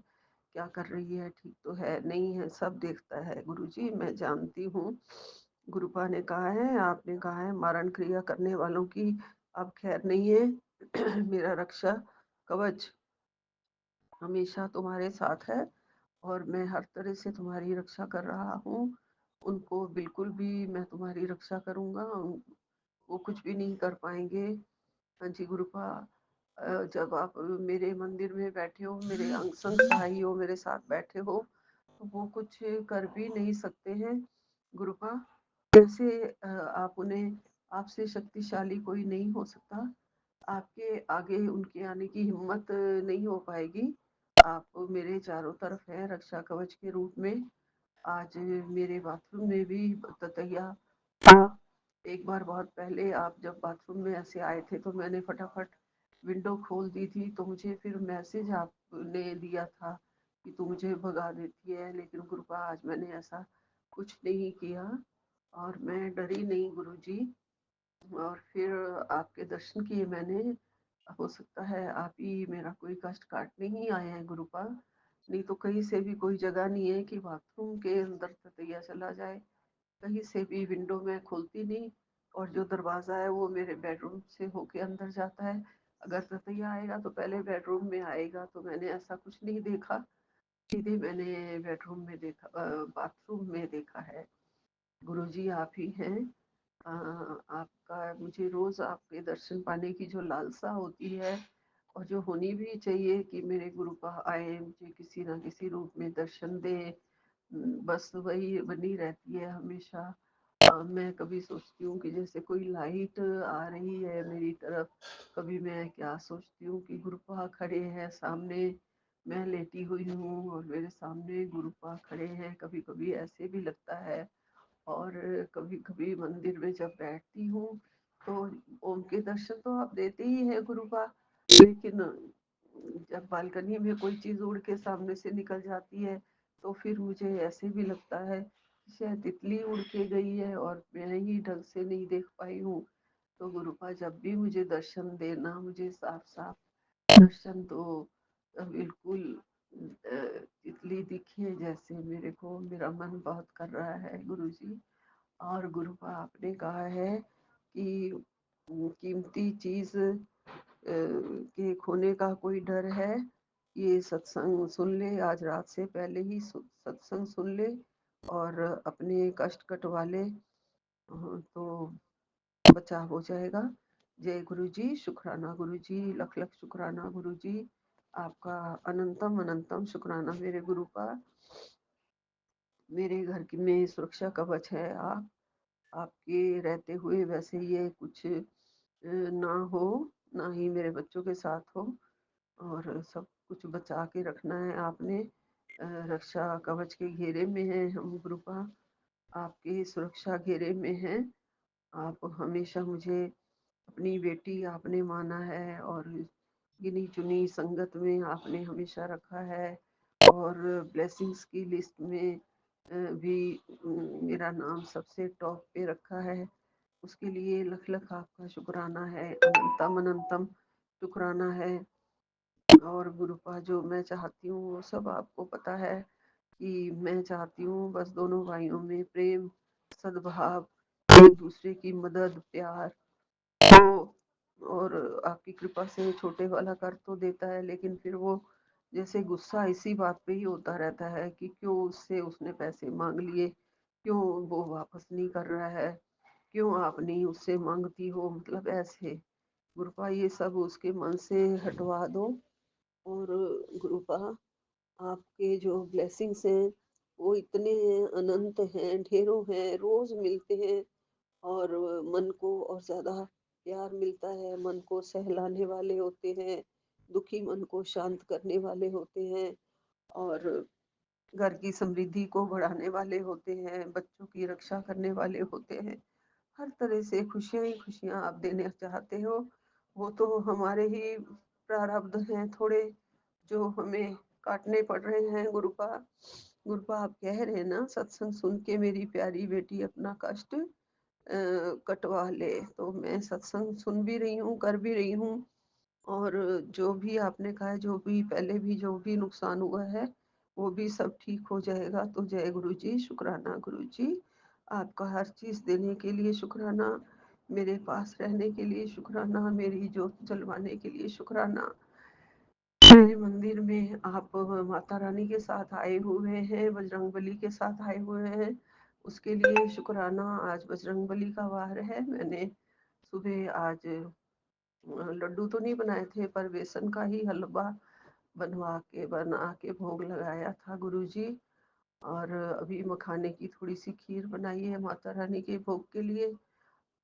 Speaker 5: क्या कर रही है, ठीक तो है नहीं है, सब देखता है गुरुजी, मैं जानती हूँ। गुरुपा ने कहा है, आपने कहा है मारण क्रिया करने वालों की अब खैर नहीं है। मेरा रक्षा कवच हमेशा तुम्हारे साथ है, और मैं हर तरह से तुम्हारी रक्षा कर रहा हूँ। उनको बिल्कुल भी मैं तुम्हारी रक्षा करूँगा, वो कुछ भी नहीं कर पाएंगे। हाँ जी गुरुपा। जब आप मेरे मंदिर में बैठे हो, मेरे अंग संग सहाई हो, मेरे साथ बैठे हो, तो वो कुछ कर भी नहीं सकते हैं गुरुपा। वैसे आप उन्हें, आपसे शक्तिशाली कोई नहीं हो सकता। आपके आगे उनके आने की हिम्मत नहीं हो पाएगी। आप मेरे चारों तरफ हैं रक्षा कवच के रूप में। आज मेरे बाथरूम में भी ततैया था। एक बार बहुत पहले आप जब बाथरूम में ऐसे आए थे तो मैंने फटाफट विंडो खोल दी थी, तो मुझे फिर मैसेज आपने दिया था कि तू मुझे भगा देती है, लेकिन कृपा आज मैंने ऐसा कुछ नहीं किया और मैं डरी नहीं गुरुजी। और फिर आपके दर्शन किए मैंने। हो सकता है आप ही मेरा कोई कष्ट काटने ही आए हैं गुरुपा, नहीं तो कहीं से भी कोई जगह नहीं है कि बाथरूम के अंदर ततैया चला जाए। कहीं से भी विंडो मैं खोलती नहीं, और जो दरवाज़ा है वो मेरे बेडरूम से होके अंदर जाता है। अगर ततैया आएगा तो पहले बेडरूम में आएगा, तो मैंने ऐसा कुछ नहीं देखा। सीधे मैंने बेडरूम में देखा, बाथरूम में देखा है। गुरुजी आप ही हैं। आपका मुझे रोज़ आपके दर्शन पाने की जो लालसा होती है और जो होनी भी चाहिए कि मेरे गुरु का आए, मुझे किसी ना किसी रूप में दर्शन दे, बस वही बनी रहती है हमेशा। मैं कभी सोचती हूँ कि जैसे कोई लाइट आ रही है मेरी तरफ, कभी मैं क्या सोचती हूँ कि गुरुपा खड़े हैं सामने, मैं लेटी हुई हूँ और मेरे सामने गुरुपा खड़े हैं। कभी कभी ऐसे भी लगता है। और कभी कभी मंदिर में जब बैठती हूँ तो ओम के दर्शन तो आप देते ही हैं गुरुपा, लेकिन जब बालकनी में कोई चीज उड़ के सामने से निकल जाती है तो फिर मुझे ऐसे भी लगता है शायद तितली उड़ के गई है और मैं ही ढंग से नहीं देख पाई हूँ। तो गुरुपा जब भी मुझे दर्शन देना, मुझे साफ साफ दर्शन दो, बिल्कुल तितली दिखे जैसे मेरे को, मेरा मन बहुत कर रहा है गुरुजी। और गुरुपा आपने कहा है कि कीमती चीज के खोने का कोई डर है, ये सत्संग सुन ले, आज रात से पहले ही सत्संग सुन ले और अपने कष्ट कटवा ले, तो बचाव हो जाएगा। जय गुरु जी, शुक्राना गुरु जी, लख लख शुक्राना गुरु जी। आपका अनंतम अनंतम शुक्राना मेरे गुरुपा। मेरे घर की में सुरक्षा कवच है आप। आपके रहते हुए वैसे ये कुछ ना हो, ना ही मेरे बच्चों के साथ हो, और सब कुछ बचा के रखना है आपने। रक्षा कवच के घेरे में है हम गुरुपा, आपके सुरक्षा घेरे में हैं। आप हमेशा मुझे अपनी बेटी आपने माना है और गिनी चुनी संगत में आपने हमेशा रखा है, और ब्लेसिंग्स की लिस्ट में भी मेरा नाम सबसे टॉप पे रखा है। उसके लिए लख लख आपका शुक्राना है, अनंतम अनंतम शुक्राना है। और गुरुपा जो मैं चाहती हूँ वो सब आपको पता है कि मैं चाहती हूँ बस दोनों भाइयों में प्रेम, सद्भाव, एक दूसरे की मदद, प्यार हो। और आपकी कृपा से छोटे वाला कर तो देता है, लेकिन फिर वो जैसे गुस्सा इसी बात पे ही होता रहता है कि क्यों उससे उसने पैसे मांग लिए, क्यों वो वापस नहीं कर रहा है, क्यों आप नहीं उससे मांगती हो, मतलब ऐसे। गुरुपा ये सब उसके मन से हटवा दो। और गुरुपा आपके जो ब्लेसिंग्स हैं वो इतने अनंत हैं, ढेरों हैं, रोज मिलते हैं, और मन को और ज़्यादा प्यार मिलता है, मन को सहलाने वाले होते हैं, दुखी मन को शांत करने वाले होते हैं, और घर की समृद्धि को बढ़ाने वाले होते हैं, बच्चों की रक्षा करने वाले होते हैं। हर तरह से खुशियाँ ही खुशियाँ आप देना चाहते हो। वो तो हमारे ही प्रारब्ध हैं थोड़े, जो हमें काटने पड़ रहे हैं गुरुपा। गुरुपा आप कह रहे हैं ना सत्संग सुन के मेरी प्यारी बेटी अपना कष्ट कटवा ले, तो मैं सत्संग सुन भी रही हूँ, कर भी रही हूँ। और जो भी आपने कहा है, जो भी पहले भी जो भी नुकसान हुआ है वो भी सब ठीक हो जाएगा। तो जय गुरु जी, शुक्राना गुरु जी। आपका हर चीज़ देने के लिए शुक्राना, मेरे पास रहने के लिए शुक्राना, मेरी जोत जलवाने के लिए शुक्राना। मेरे मंदिर में आप माता रानी के साथ आए हुए हैं, बजरंगबली के साथ आए हुए हैं, उसके लिए शुक्राना। आज बजरंगबली का वार है, मैंने सुबह आज लड्डू तो नहीं बनाए थे, पर बेसन का ही हलवा बना के भोग लगाया था गुरुजी। और अभी मखाने की थोड़ी सी खीर बनाई है माता रानी के भोग के लिए।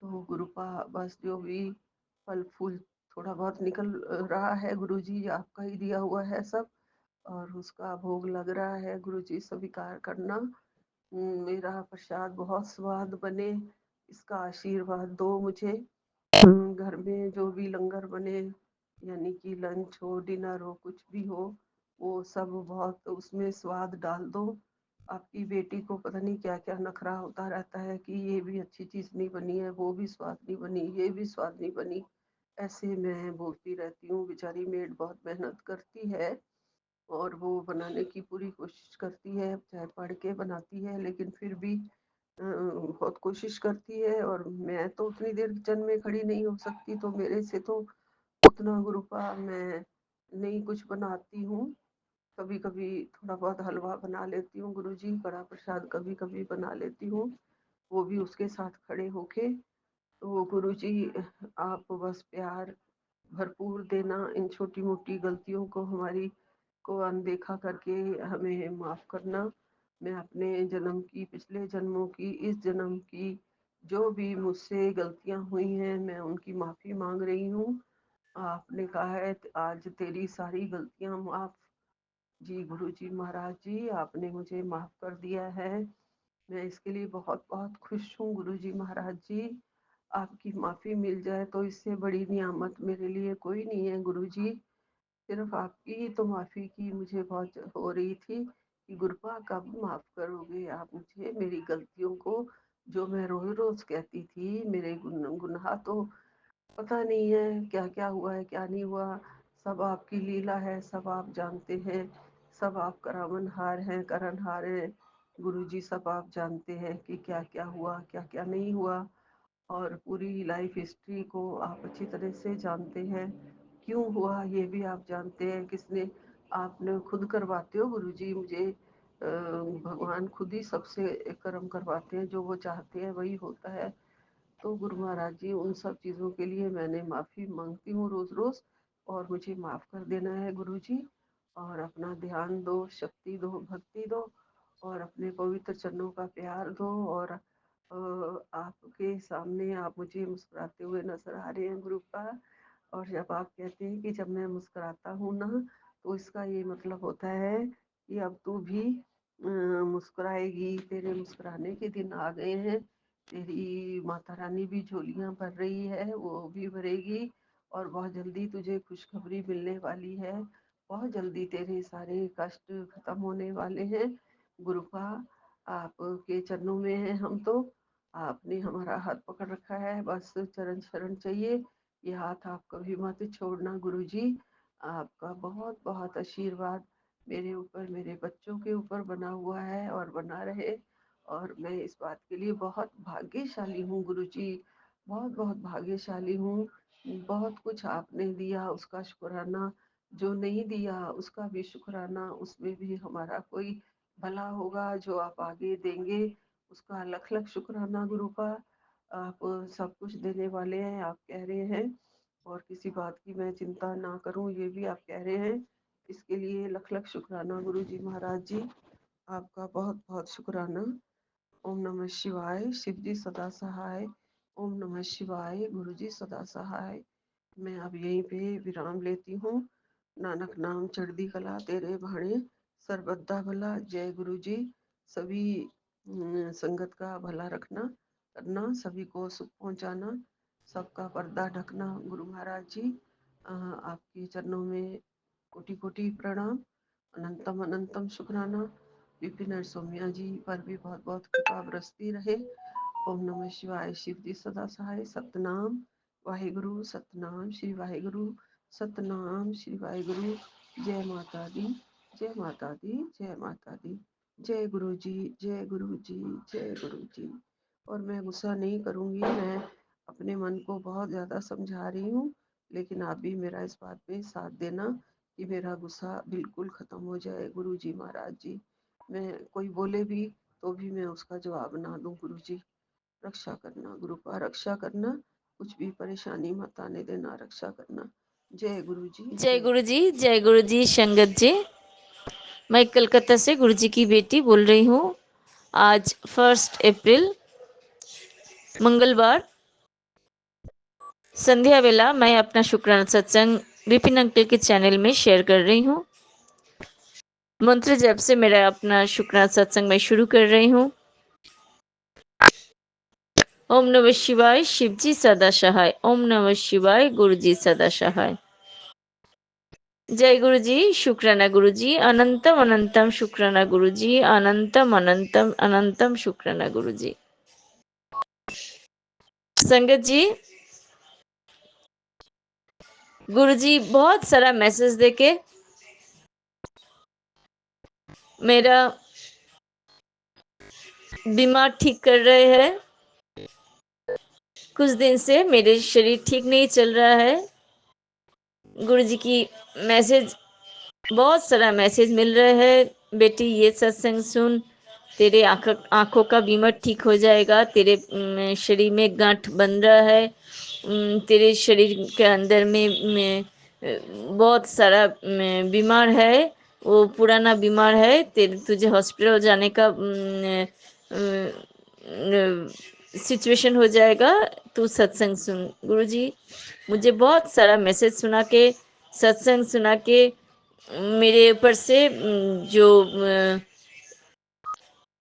Speaker 5: तो गुरुपा बस जो भी फल फूल थोड़ा बहुत निकल रहा है गुरुजी, आपका ही दिया हुआ है सब, और उसका भोग लग रहा है गुरुजी, स्वीकार करना। मेरा प्रसाद बहुत स्वाद बने, इसका आशीर्वाद दो मुझे। घर में जो भी लंगर बने, यानी कि लंच हो, डिनर हो, कुछ भी हो, वो सब बहुत उसमें स्वाद डाल दो। आपकी बेटी को पता नहीं क्या क्या नखरा होता रहता है कि ये भी अच्छी चीज़ नहीं बनी है, वो भी स्वाद नहीं बनी, ये भी स्वाद नहीं बनी। ऐसे मैं बोलती रहती हूँ, बेचारी मेड बहुत मेहनत करती है और वो बनाने की पूरी कोशिश करती है, चाहे पढ़ के बनाती है, लेकिन फिर भी बहुत कोशिश करती है। और मैं तो उतनी देर किचन में खड़ी नहीं हो सकती, तो मेरे से तो उतना गुरुपा मैं नहीं कुछ बनाती हूँ। कभी कभी थोड़ा बहुत हलवा बना लेती हूँ गुरुजी, कड़ा प्रसाद कभी कभी बना लेती हूँ, वो भी उसके साथ खड़े होके। तो गुरुजी, आप बस प्यार भरपूर देना, इन छोटी मोटी गलतियों को हमारी को अनदेखा करके हमें माफ़ करना। मैं अपने जन्म की, पिछले जन्मों की, इस जन्म की जो भी मुझसे गलतियां हुई हैं, मैं उनकी माफ़ी मांग रही हूँ। आपने कहा है आज तेरी सारी गलतियां माफ़। जी गुरु जी महाराज जी, आपने मुझे माफ़ कर दिया है। मैं इसके लिए बहुत बहुत खुश हूँ गुरु जी महाराज जी। आपकी माफ़ी मिल जाए तो इससे बड़ी नियामत मेरे लिए कोई नहीं है गुरु जी। सिर्फ आपकी ही तो माफ़ी की मुझे बहुत हो रही थी कि गुरपा कब माफ़ करोगे आप मुझे, मेरी गलतियों को, जो मैं रोज रोज कहती थी। मेरे गुनाह तो पता नहीं है क्या क्या हुआ है, क्या नहीं हुआ। सब आपकी लीला है, सब आप जानते हैं। सब आप करावनहार हैं, करनहार हैं गुरुजी। सब आप जानते हैं कि क्या क्या हुआ, क्या क्या नहीं हुआ। और पूरी लाइफ हिस्ट्री को आप अच्छी तरह से जानते हैं। क्यों हुआ ये भी आप जानते हैं, किसने। आपने खुद करवाते हो गुरुजी मुझे। भगवान खुद ही सबसे कर्म करवाते हैं, जो वो चाहते हैं वही होता है। तो गुरु महाराज जी, उन सब चीज़ों के लिए मैंने माफ़ी मांगती हूँ रोज़ रोज़, और मुझे माफ़ कर देना है गुरु जी। और अपना ध्यान दो, शक्ति दो, भक्ति दो, और अपने पवित्र चरणों का प्यार दो। और आपके सामने आप मुझे मुस्कुराते हुए नजर आ रहे हैं गुरु का। और जब आप कहते हैं कि जब मैं मुस्कुराता हूँ ना, तो इसका ये मतलब होता है कि अब तू भी मुस्कुराएगी, तेरे मुस्कुराने के दिन आ गए हैं। तेरी माता रानी भी झोलियां भर रही है, वो भी भरेगी। और बहुत जल्दी तुझे खुशखबरी मिलने वाली है। बहुत जल्दी तेरे सारे कष्ट खत्म होने वाले हैं गुरुपा। आपके चरणों में है हम तो। आपने हमारा हाथ पकड़ रखा है, बस चरण शरण चाहिए। ये हाथ आप कभी मत छोड़ना गुरुजी। आपका बहुत बहुत आशीर्वाद मेरे ऊपर, मेरे बच्चों के ऊपर बना हुआ है और बना रहे। और मैं इस बात के लिए बहुत भाग्यशाली हूँ गुरुजी, बहुत बहुत भाग्यशाली हूँ। बहुत कुछ आपने दिया, उसका शुक्राना। जो नहीं दिया उसका भी शुक्राना, उसमें भी हमारा कोई भला होगा जो आप आगे देंगे, उसका लख लख शुक्राना गुरु का। आप सब कुछ देने वाले हैं, आप कह रहे हैं। और किसी बात की मैं चिंता ना करूं, ये भी आप कह रहे हैं। इसके लिए लख लख शुक्राना गुरु जी महाराज जी, आपका बहुत बहुत शुक्राना। ओम नमः शिवाय, शिव जी सदा सहाय। ओम नमः शिवाय, गुरु जी सदा सहाय। मैं अब यहीं पे विराम लेती हूँ। नानक नाम चढ़दी कला, तेरे भाणे सरबद्दा भला। जय गुरु जी। सभी संगत का भला रखना, करना, सभी को सुख पहुंचाना, सबका पर्दा ढकना गुरु महाराज जी। आपके चरणों में कोटि कोटि प्रणाम, अनंतम अनंतम शुक्राना। विपिन और सौम्या जी पर भी बहुत बहुत कृपा बरसती रहे। ओम नमः शिवाय, शिव जी सदा सहाय। सतनाम वाहिगुरु, सतनाम श्री वाहिगुरु, सतनाम श्री वाहिगुरु। जय माता दी, जय माता दी, जय माता दी। जय गुरु जी, जय गुरु जी, जय गुरु जी। और मैं गुस्सा नहीं करूँगी, मैं अपने मन को बहुत ज़्यादा समझा रही हूँ। लेकिन आप भी मेरा इस बात पे साथ देना कि मेरा गुस्सा बिल्कुल ख़त्म हो जाए गुरु जी महाराज जी। मैं कोई बोले भी तो भी मैं उसका जवाब ना दूँ गुरु जी। रक्षा करना गुरु का, रक्षा करना, कुछ भी परेशानी मत आने देना, रक्षा करना। जय गुरु जी।
Speaker 4: जय गुरु जी, जय गुरु जी। संगत जी, मैं कलकत्ता से गुरु जी की बेटी बोल रही हूँ। आज 1 अप्रैल मंगलवार संध्या वेला मैं अपना शुक्राना सत्संग विपिन अंकल के चैनल में शेयर कर रही हूँ। मंत्र जप से मेरा अपना शुक्राना सत्संग मैं शुरू कर रही हूँ। ओम नमः शिवाय, शिव जी सदा सहाय। ओम नमः शिवाय, गुरु जी सदा सहाय। जय गुरु जी, शुक्राना गुरु जी, अनंतम अनंतम शुक्राना गुरु जी, अनंतम अनंतम अनंतम शुक्राना गुरु जी। संगत जी, गुरु जी बहुत सारा मैसेज देके मेरा बीमार ठीक कर रहे हैं। कुछ दिन से मेरे शरीर ठीक नहीं चल रहा है। गुरु जी की मैसेज, बहुत सारा मैसेज मिल रहा है। बेटी ये सत्संग सुन, तेरे आंखों का बीमार ठीक हो जाएगा। तेरे शरीर में गांठ बन रहा है। तेरे शरीर के अंदर में बहुत सारा बीमार है, वो पुराना बीमार है। तेरे तुझे हॉस्पिटल जाने का सिचुएशन हो जाएगा। तू सत्संग सुन। गुरुजी मुझे बहुत सारा मैसेज सुना के, सत्संग सुना के मेरे ऊपर से जो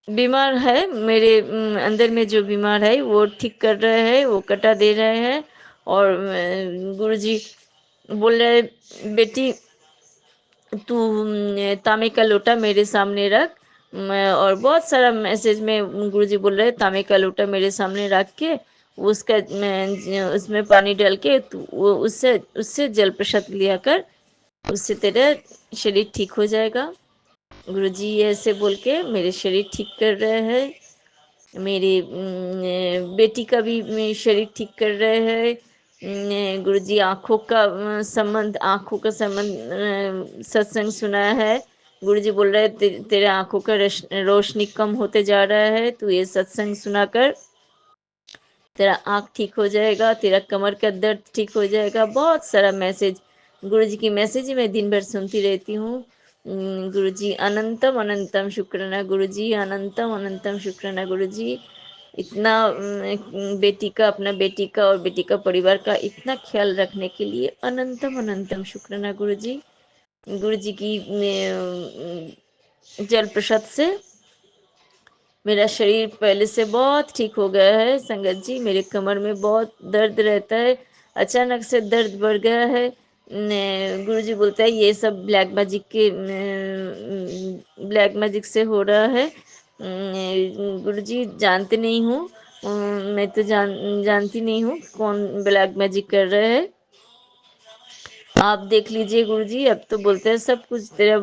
Speaker 4: बीमार है, मेरे अंदर में जो बीमार है वो ठीक कर रहे हैं, वो कटा दे रहे हैं। और गुरुजी बोल रहे, बेटी तू तांबे का लोटा मेरे सामने रख। और बहुत सारा मैसेज में गुरुजी बोल रहे तांबे का लोटा मेरे सामने रख के उसका उसमें पानी डाल के तू वो उससे उससे जल प्रसाद लिया कर, उससे तेरा शरीर ठीक हो जाएगा। गुरुजी ऐसे बोल के मेरे शरीर ठीक कर रहे हैं। मेरी बेटी का भी शरीर ठीक कर रहे हैं। गुरुजी आँखों का संबंध, आँखों का संबंध सत्संग सुना है। गुरुजी बोल रहे तेरे आँखों का रोशनी कम होते जा रहा है, तू ये सत्संग सुनाकर तेरा आँख ठीक हो जाएगा, तेरा कमर का दर्द ठीक हो जाएगा। बहुत सारा मैसेज, गुरुजी की मैसेज मैं दिन भर सुनती रहती हूँ। गुरुजी अनंतम अनंतम शुक्राना गुरुजी, अनंतम अनंतम शुक्राना गुरुजी। इतना बेटी का, अपना बेटी का और बेटी का परिवार का इतना ख्याल रखने के लिए अनंतम अनंतम शुक्राना गुरुजी। गुरुजी की जल प्रसाद से मेरा शरीर पहले से बहुत ठीक हो गया है। संगत जी, मेरे कमर में बहुत दर्द रहता है, अचानक से दर्द बढ़ गया है। गुरुजी बोलता है ये सब ब्लैक मैजिक के ब्लैक मैजिक से हो रहा है। गुरुजी जानते नहीं हूँ, मैं तो जानती नहीं हूँ कौन ब्लैक मैजिक कर रहे हैं। आप देख लीजिए गुरुजी। अब तो बोलते हैं सब कुछ तेरा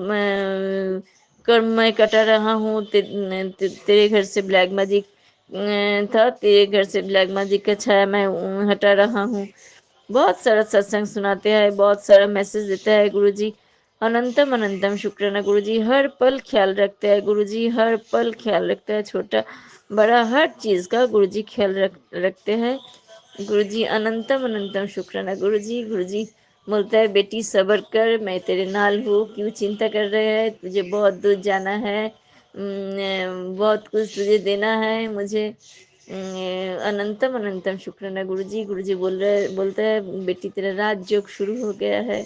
Speaker 4: कर्म मैं कटा रहा हूँ। तेरे घर से ब्लैक मैजिक था, तेरे घर से ब्लैक मैजिक का छाया मैं हटा रहा हूँ। बहुत सारा सत्संग सुनाते हैं, बहुत सारा मैसेज देता है गुरुजी। अनंतम अनंतम शुक्राना गुरुजी। हर पल ख्याल रखते हैं गुरुजी, हर पल ख्याल रखता है, छोटा बड़ा हर चीज़ का गुरुजी ख्याल रखते हैं। गुरुजी अनंतम अनंतम शुक्राना गुरुजी। गुरुजी बोलता है बेटी सब्र कर, मैं तेरे नाल हूँ, क्यों चिंता कर रहे हैं, तुझे बहुत दूर जाना है। बहुत कुछ तुझे देना है मुझे। अनंतम अनंतम शुक्राना गुरुजी। गुरुजी बोलता है बेटी तेरा राजयोग शुरू हो गया है।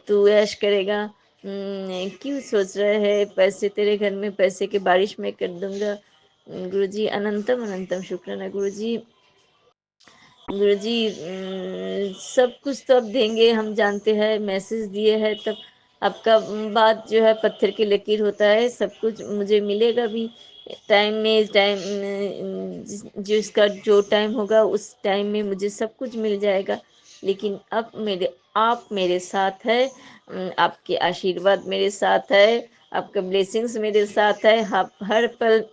Speaker 4: तू ऐश करेगा। क्यों सोच रहे हैं पैसे, तेरे घर में पैसे की बारिश में कर दूंगा। गुरुजी अनंतम अनंतम शुक्राना गुरुजी। गुरुजी सब कुछ तो अब देंगे, हम जानते हैं, मैसेज दिए हैं तब आपका बात जो है पत्थर की लकीर होता है। सब कुछ मुझे मिलेगा भी टाइम में, टाइम जिसका जो टाइम होगा उस टाइम में मुझे सब कुछ मिल जाएगा। लेकिन अब आप मेरे साथ है, आपके आशीर्वाद मेरे साथ है, आपका ब्लेसिंग्स मेरे साथ है। आप हर पल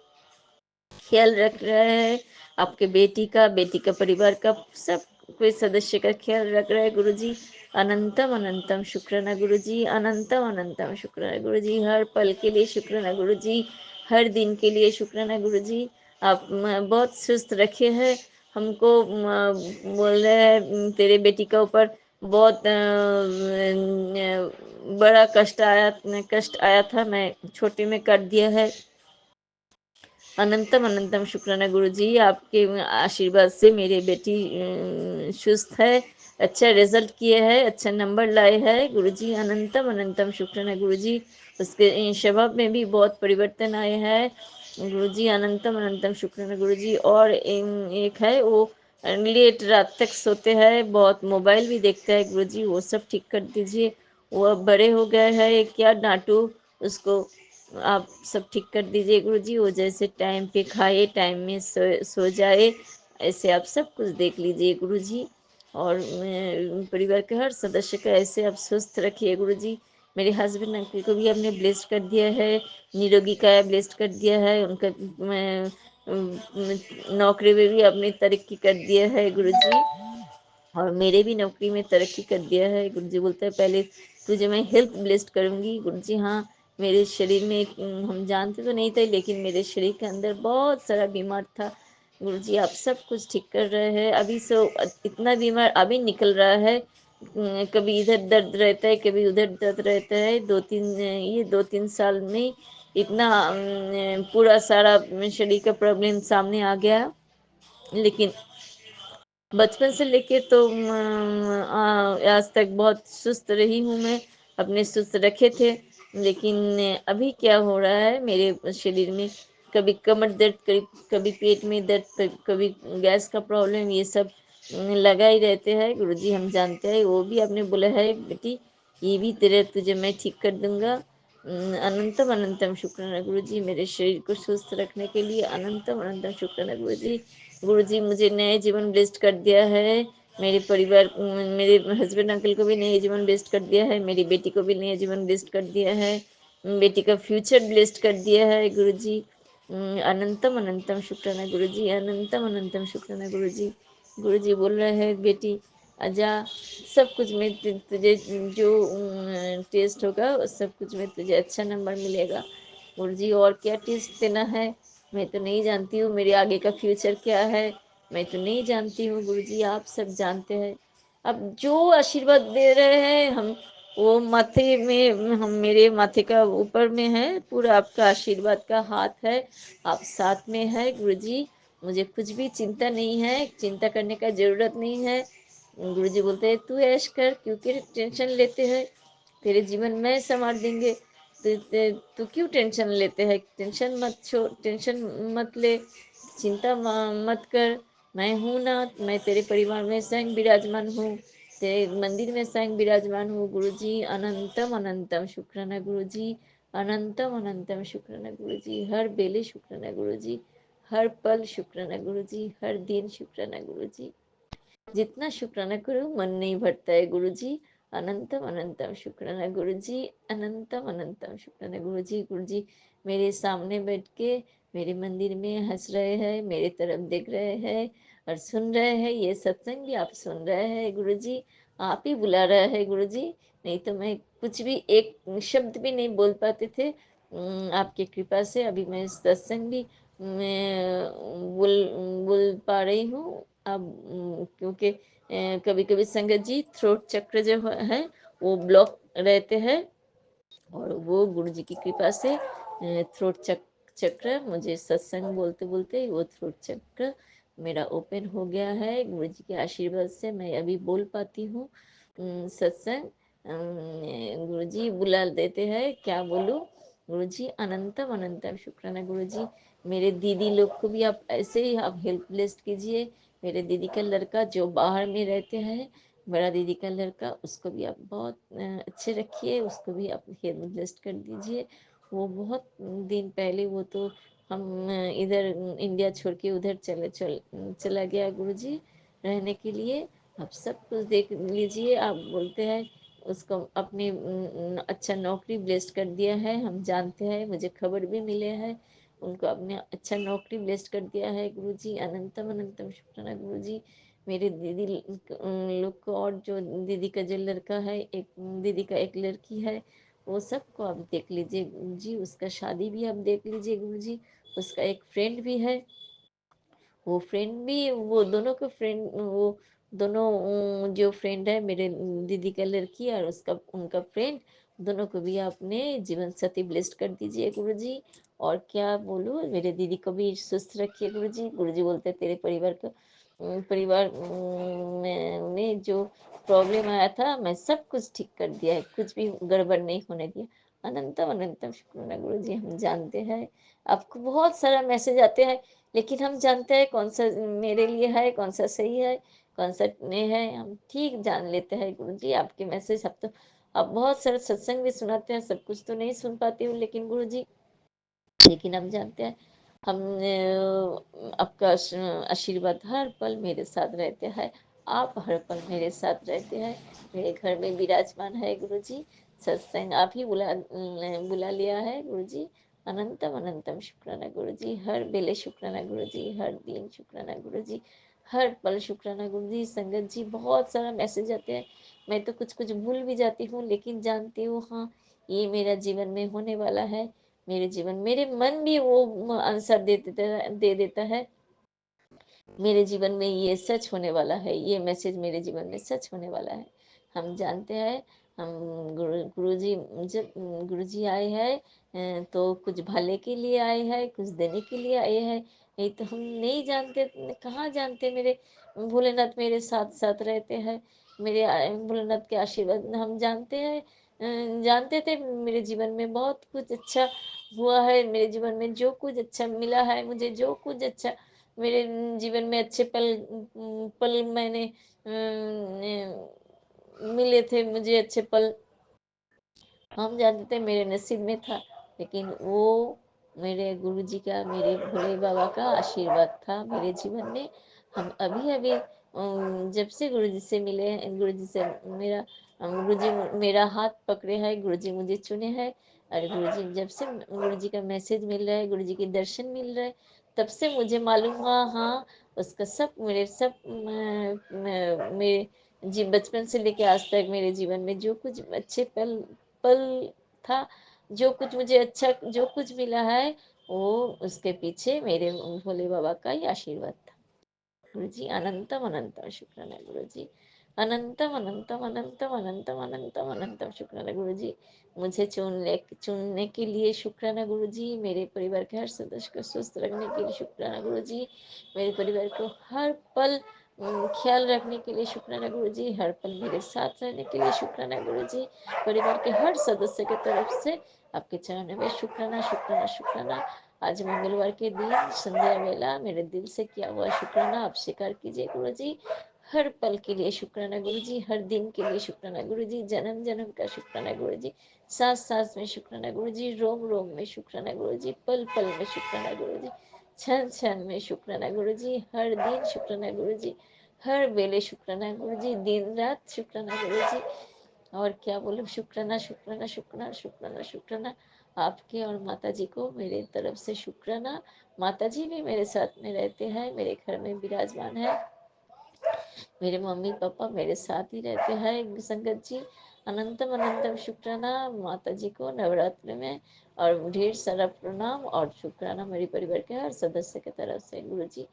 Speaker 4: ख्याल रख रहे हैं, आपके बेटी का परिवार का सब कोई सदस्य का ख्याल रख रहे हैं गुरुजी। अनंतम अनंतम शुक्राना गुरुजी, अनंतम अनंतम शुक्राना गुरुजी। हर पल के लिए शुक्राना गुरुजी, हर दिन के लिए शुक्राना गुरुजी। आप बहुत सुस्त रखे हैं हमको बोल रहे हैं तेरे बेटी का ऊपर बहुत बड़ा कष्ट आया था, मैं छोटे में कर दिया है। अनंतम अनंतम शुक्राना गुरु जी, आपके आशीर्वाद से मेरी बेटी सुस्त है, अच्छा रिजल्ट किए है, अच्छा नंबर लाए है गुरु जी। अनंतम अनंतम शुक्राना गुरु जी, उसके स्वभाव में भी बहुत परिवर्तन आए हैं गुरु जी। अनंतम अनंतम शुक्राना गुरु जी। और एक है वो लेट रात तक सोते हैं, बहुत मोबाइल भी देखते हैं गुरु जी, वो सब ठीक कर दीजिए। वो अब बड़े हो गए हैं, क्या डांटू उसको, आप सब ठीक कर दीजिए गुरु जी। वो जैसे टाइम पे खाए, टाइम में सो जाए, ऐसे आप सब कुछ देख लीजिए गुरु जी। और परिवार के हर सदस्य का ऐसे आप स्वस्थ रखिए गुरु जी। मेरे हस्बैंड अंकल को भी आपने ब्लेस्ड कर दिया है, निरोगी काया ब्लेस्ड कर दिया है, उनका नौकरी में भी आपने तरक्की कर दिया है गुरु जी। और मेरे भी नौकरी में तरक्की कर दिया है गुरु जी। बोलते हैं पहले तुझे मैं हेल्थ ब्लेस्ड करूँगी गुरु जी। हाँ, मेरे शरीर में हम जानते तो नहीं थे, लेकिन मेरे शरीर के अंदर बहुत सारा बीमार था गुरु जी, आप सब कुछ ठीक कर रहे हैं। अभी सो इतना बीमार अभी निकल रहा है, कभी इधर दर्द रहता है, कभी उधर दर्द रहता है। 2-3 साल में इतना पूरा सारा शरीर का प्रॉब्लम सामने आ गया। लेकिन बचपन से लेके तो आज तक बहुत सुस्त रही हूँ मैं, अपने सुस्त रखे थे। लेकिन अभी क्या हो रहा है मेरे शरीर में, कभी कमर दर्द, कभी पेट में दर्द, कभी गैस का प्रॉब्लम, ये सब लगा ही रहते हैं गुरुजी। हम जानते हैं, वो भी आपने बोला है बेटी ये भी तेरे तुझे मैं ठीक कर दूंगा। अनंतम अनंतम शुक्राना गुरु जी, मेरे शरीर को सुस्त रखने के लिए अनंतम अनंतम शुक्राना गुरु जी। गुरु जी मुझे नए जीवन ब्लेस्ड कर दिया है, मेरे परिवार मेरे हस्बैंड अंकल को भी नए जीवन ब्लेस्ड कर दिया है, मेरी बेटी को भी नए जीवन ब्लेस्ड कर दिया है, बेटी का फ्यूचर ब्लेस्ड कर दिया है गुरु जी। अनंतम अनंतम शुक्राना गुरु जी, अनंतम अनंतम शुक्राना गुरु जी। गुरु जी बोल रहे हैं बेटी आजा, सब कुछ में तुझे जो टेस्ट होगा उस सब कुछ में तुझे अच्छा नंबर मिलेगा गुरु जी। और क्या टेस्ट देना है मैं तो नहीं जानती हूँ, मेरे आगे का फ्यूचर क्या है मैं तो नहीं जानती हूँ गुरु जी, आप सब जानते हैं। अब जो आशीर्वाद दे रहे हैं हम, वो माथे में, हम मेरे माथे का ऊपर में है, पूरा आपका आशीर्वाद का हाथ है, आप साथ में है गुरु जी। मुझे कुछ भी चिंता नहीं है, चिंता करने का जरूरत नहीं है। गुरु जी बोलते हैं तू ऐश कर, क्योंकि टेंशन लेते हैं, तेरे जीवन में संवार देंगे। तू क्यों टेंशन लेते हैं, टेंशन मत छोड़, टेंशन मत ले, चिंता मत कर। मैं हूँ ना, मैं तेरे परिवार में स्वयं विराजमान हूँ, तेरे मंदिर में स्वयं विराजमान हूँ गुरु जी। अनंतम अनंतम शुक्राना गुरु जी, अनंतम अनंतम शुक्राना गुरु जी। हर बेले शुक्राना गुरु जी, हर पल शुक्राना गुरु जी, हर दिन शुक्राना गुरु जी। जितना शुक्राना करो मन नहीं भरता है गुरु जी। अनंतम अनंतम शुक्राना गुरु जी, अनंतम अनंतम शुक्राना गुरु जी। गुरु जी मेरे सामने बैठ के मेरे मंदिर में हंस रहे हैं, मेरे तरफ देख रहे हैं और सुन रहे हैं, ये सत्संग भी आप सुन रहे हैं गुरु जी। आप ही बुला रहे हैं गुरु जी, नहीं तो मैं कुछ भी एक शब्द भी नहीं बोल पाते थे। आपकी कृपा से अभी मैं सत्संग भी मैं बोल बोल पा रही हूँ अब। क्योंकि कभी कभी संगत जी थ्रोट चक्र जो है वो ब्लॉक रहते हैं, और वो गुरु जी की कृपा से थ्रोट चक्र मुझे सत्संग बोलते बोलते वो थ्रोट चक्र मेरा ओपन हो गया है गुरु जी के आशीर्वाद से, मैं अभी बोल पाती हूँ सत्संग। गुरु जी बुला देते हैं, क्या बोलूँ गुरु जी। अनंतम अनंतम शुक्राना गुरु जी। मेरे दीदी लोग को भी आप ऐसे ही आप हेल्प लिस्ट कीजिए। मेरे दीदी का लड़का जो बाहर में रहते हैं, बड़ा दीदी का लड़का, उसको भी आप बहुत अच्छे रखिए, उसको भी आप हेल्प लिस्ट कर दीजिए। वो बहुत दिन पहले वो तो हम इधर इंडिया छोड़ के उधर चला गया गुरु जी रहने के लिए। आप सब कुछ देख लीजिए, आप बोलते हैं उसको अपनी अच्छा नौकरी ब्लेस्ड कर दिया है, हम जानते हैं, मुझे खबर भी मिले हैं, उनको अपने अच्छा नौकरी ब्लेस्ड कर दिया है गुरु जी। अनंतम अनंतम शुक्राना गुरु जी। मेरे दीदी लोग को, और जो दीदी का जो लड़का है, एक दीदी का एक लड़की है, वो सबको आप देख लीजिए गुरु जी, उसका शादी भी आप देख लीजिए गुरु जी। उसका एक फ्रेंड भी है, वो फ्रेंड भी, वो दोनों के फ्रेंड, वो दोनों जो फ्रेंड है, मेरे दीदी का लड़की और उसका उनका फ्रेंड, दोनों को भी आपने जीवन साथी ब्लेस्ड कर दीजिए गुरु जी। और क्या बोलूँ, मेरे दीदी को भी स्वस्थ रखिए गुरु जी। गुरु जी बोलते तेरे परिवार का परिवार में जो प्रॉब्लम आया था, मैं सब कुछ ठीक कर दिया है, कुछ भी गड़बड़ नहीं होने दिया। अनंतम अनंतम शुक्र गुरु जी। हम जानते हैं आपको बहुत सारा मैसेज आते हैं, लेकिन हम जानते हैं कौन सा मेरे लिए है, कौन सा सही है, कौन सा नहीं है, हम ठीक जान लेते हैं गुरु जी आपके मैसेज। अब तो आप बहुत सारे सत्संग भी सुनाते हैं, सब कुछ तो नहीं सुन पाती हूँ लेकिन गुरु जी, लेकिन हम जानते हैं हम आपका आशीर्वाद हर पल मेरे साथ रहते हैं। आप हर पल मेरे साथ रहते हैं, मेरे घर में विराजमान है गुरु जी। सत्संग आप ही बुला लिया है गुरु जी। अनंतम अनंतम शुक्राना गुरु जी। हर बेले शुक्राना गुरु जी, हर दिन शुक्राना गुरु जी, हर पल शुक्राना गुरु जी। संगत जी बहुत सारा मैसेज आते हैं, मैं तो कुछ कुछ भूल भी जाती हूँ, लेकिन जानती हूँ हाँ ये मेरा जीवन में होने वाला है। मेरे जीवन, मेरे मन भी वो आंसर दे देता है, मेरे जीवन में ये सच होने वाला है, ये मैसेज मेरे जीवन में सच होने वाला है। हम जानते हैं हम गुरु जी, जब गुरु जी आए हैं तो कुछ भले के लिए आए हैं, कुछ देने के लिए आए हैं। नहीं तो हम नहीं जानते, कहाँ जानते मेरे भोलेनाथ मेरे साथ साथ रहते हैं। मेरे भोलेनाथ के आशीर्वाद हम जानते हैं, जानते थे मेरे जीवन में बहुत कुछ अच्छा हुआ है। मेरे जीवन में जो कुछ अच्छा मिला है मुझे, जो कुछ अच्छा मेरे जीवन में अच्छे पल पल मैंने मिले थे, मुझे अच्छे पल हम जानते थे मेरे नसीब में था। लेकिन वो मेरे गुरु जी का, मेरे भोले बाबा का आशीर्वाद था मेरे जीवन में। हम अभी अभी जब से गुरु जी से मिले हैं, गुरु जी से मेरा गुरु जी मेरा हाथ पकड़े हैं, गुरु जी मुझे चुने हैं। और गुरु जी जब से गुरु जी का मैसेज मिल रहा है, गुरु जी के दर्शन मिल रहे हैं, तब से मुझे मालूम हुआ हाँ उसका सब मेरे सब मेरे जी बचपन से लेके आज तक मेरे जीवन में जो कुछ अच्छे पल पल था, जो कुछ मुझे अच्छा जो कुछ मिला है, वो उसके पीछे मेरे भोले बाबा का ही आशीर्वाद था गुरु जी। अनंतम अनंतम शुक्राना गुरु जी। अनंतम अनंतम अनंतम अनंतम अनंतम अनंतम शुक्राना गुरु जी। मुझे चुनने के लिए शुक्राना गुरु जी। मेरे परिवार के हर सदस्य को स्वस्थ रखने के लिए शुक्राना गुरु जी। मेरे परिवार को हर पल ख्याल रखने के लिए शुक्राना गुरु जी। हर पल मेरे साथ रहने के लिए शुक्राना गुरु जी। परिवार के हर सदस्य की तरफ से आपके चरणों में शुक्राना शुक्राना शुक्राना। आज मंगलवार के दिन संध्या वेला मेरे दिल से किया हुआ शुक्राना आप स्वीकार कीजिए गुरु जी। हर पल के लिए शुक्राना गुरु जी, हर दिन के लिए शुक्राना गुरु जी, जन्म जन्म का शुक्राना गुरु जी, सांस सांस में शुक्राना गुरु जी, रोम रोम में शुक्राना गुरु जी, पल पल में शुक्राना गुरु जी, क्षण क्षण में शुक्राना गुरु जी, हर दिन शुक्राना गुरु जी, हर वेले शुक्राना गुरु जी, दिन रात शुक्राना गुरु जी। और क्या बोलूं, शुक्राना शुक्राना शुक्राना शुक्राना शुक्राना। आपके और माता जी को मेरे तरफ से शुक्राना। माता जी भी मेरे साथ में रहते हैं, मेरे घर में विराजमान है। मेरे मम्मी पापा मेरे साथ ही रहते हैं संगत जी। अनंतम अनंतम शुक्राना माता जी को नवरात्र में। और ढेर सारा प्रणाम और शुक्राना मेरे परिवार के हर सदस्य की तरफ से गुरु जी।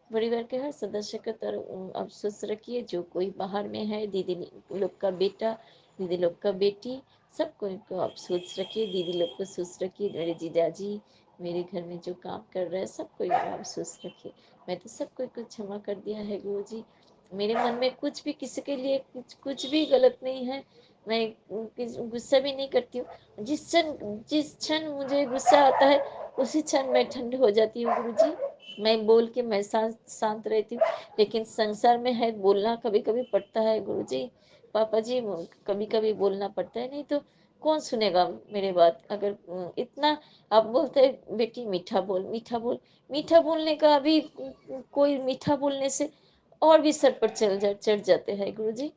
Speaker 4: परिवार के हर सदस्य की तरफ अफसोस रखिए, जो कोई बाहर में है, दीदी लोग का बेटा, दीदी लोग का बेटी, सब कोई को आप सोच रखिए, दीदी लोग को सोच रखिए, मेरे जीजाजी मेरे घर में जो काम कर रहे हैं सब कोई आप सोच रखिए। मैं तो सब कोई को क्षमा कर दिया है गुरु जी। मेरे मन में कुछ भी किसी के लिए कुछ भी गलत नहीं है। मैं गुस्सा भी नहीं करती हूँ। जिस क्षण मुझे गुस्सा आता है उसी क्षण मैं ठंड हो जाती हूँ गुरु जी। मैं बोल के मैं शांत रहती हूँ, लेकिन संसार में है बोलना कभी कभी पड़ता है गुरु जी। पापा जी कभी कभी बोलना पड़ता है, नहीं तो कौन सुनेगा मेरे बात। अगर इतना आप बोलते हैं बेटी मीठा बोल मीठा बोल, मीठा बोलने का अभी कोई मीठा बोलने से और भी सर पर चढ़ जाते हैं गुरु जी।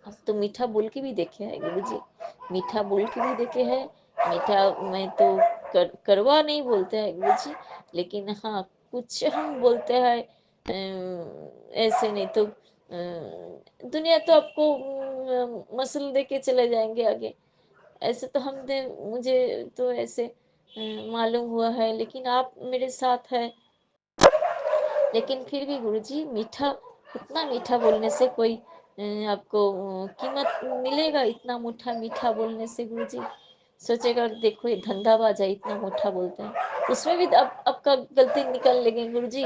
Speaker 4: अब तो मीठा बोल के भी देखे हैं गुरु जी, मीठा बोल के भी देखे हैं। मीठा मैं तो करवा नहीं बोलते हैं गुरु जी, लेकिन हाँ कुछ हम बोलते हैं ऐसे नहीं तो दुनिया तो आपको मसल दे के चले जाएंगे आगे। ऐसे तो हम दे मुझे तो ऐसे मालूम हुआ है, लेकिन आप मेरे साथ है। लेकिन फिर भी गुरुजी मीठा, इतना मीठा बोलने से कोई आपको कीमत मिलेगा? इतना मीठा मीठा बोलने से गुरुजी सोचेगा देखो ये धंधाबाज है, इतना मीठा बोलते हैं। उसमें भी अब आपका गलती निकल लेंगे गुरुजी,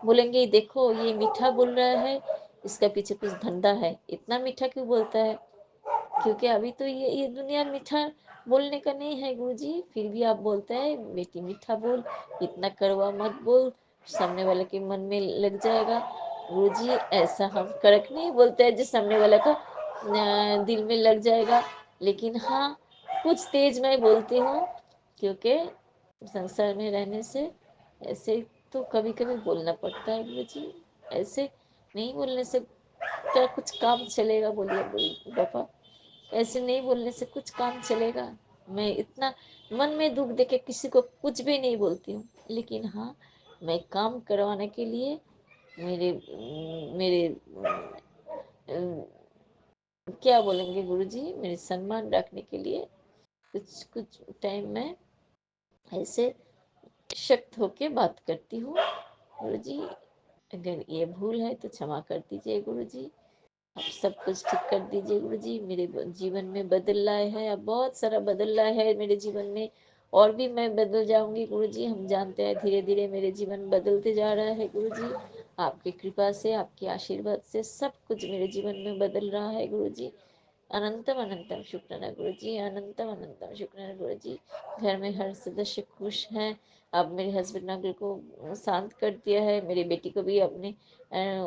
Speaker 4: बोलेंगे देखो ये मीठा बोल रहा है, इसका पीछे कुछ धंधा है, इतना मीठा क्यों बोलता है? क्योंकि अभी तो ये दुनिया मीठा बोलने का नहीं है गुरुजी, फिर भी आप बोलते हैं बेटी मीठा बोल, इतना कड़वा मत बोल, सामने वाले के मन में लग जाएगा। गुरुजी ऐसा हम कड़क नहीं बोलते हैं जो सामने वाला का दिल में लग जाएगा, लेकिन हाँ कुछ तेज मैं बोलती हूँ, क्योंकि संसार में रहने से ऐसे तो कभी कभी बोलना पड़ता है गुरुजी। ऐसे नहीं बोलने से क्या कुछ काम चलेगा? बोलिए पापा, ऐसे नहीं बोलने से कुछ काम चलेगा? मैं इतना मन में दुख देके किसी को कुछ भी नहीं बोलती हूँ, लेकिन हाँ मैं काम करवाने के लिए मेरे मेरे क्या बोलेंगे गुरुजी, मेरे सम्मान रखने के लिए कुछ कुछ टाइम में ऐसे सख्त होके बात करती हूँ गुरुजी। अगर ये भूल है तो क्षमा कर दीजिए गुरुजी, आप सब कुछ ठीक कर दीजिए गुरुजी। मेरे जीवन में बदल लाए हैं, अब बहुत सारा बदल लाए है मेरे जीवन में, और भी मैं बदल जाऊंगी गुरुजी। हम जानते हैं धीरे धीरे मेरे जीवन बदलते जा रहा है गुरुजी, आपकी कृपा से, आपके आशीर्वाद से सब कुछ मेरे जीवन में बदल रहा है गुरुजी। अनंतम अनंतम शुक्राना गुरुजी, अनंतम अनंतम शुक्राना गुरुजी। घर में हर सदस्य खुश हैं। अब मेरे हस्बैंड अंकल को शांत कर दिया है, मेरी बेटी को भी अपने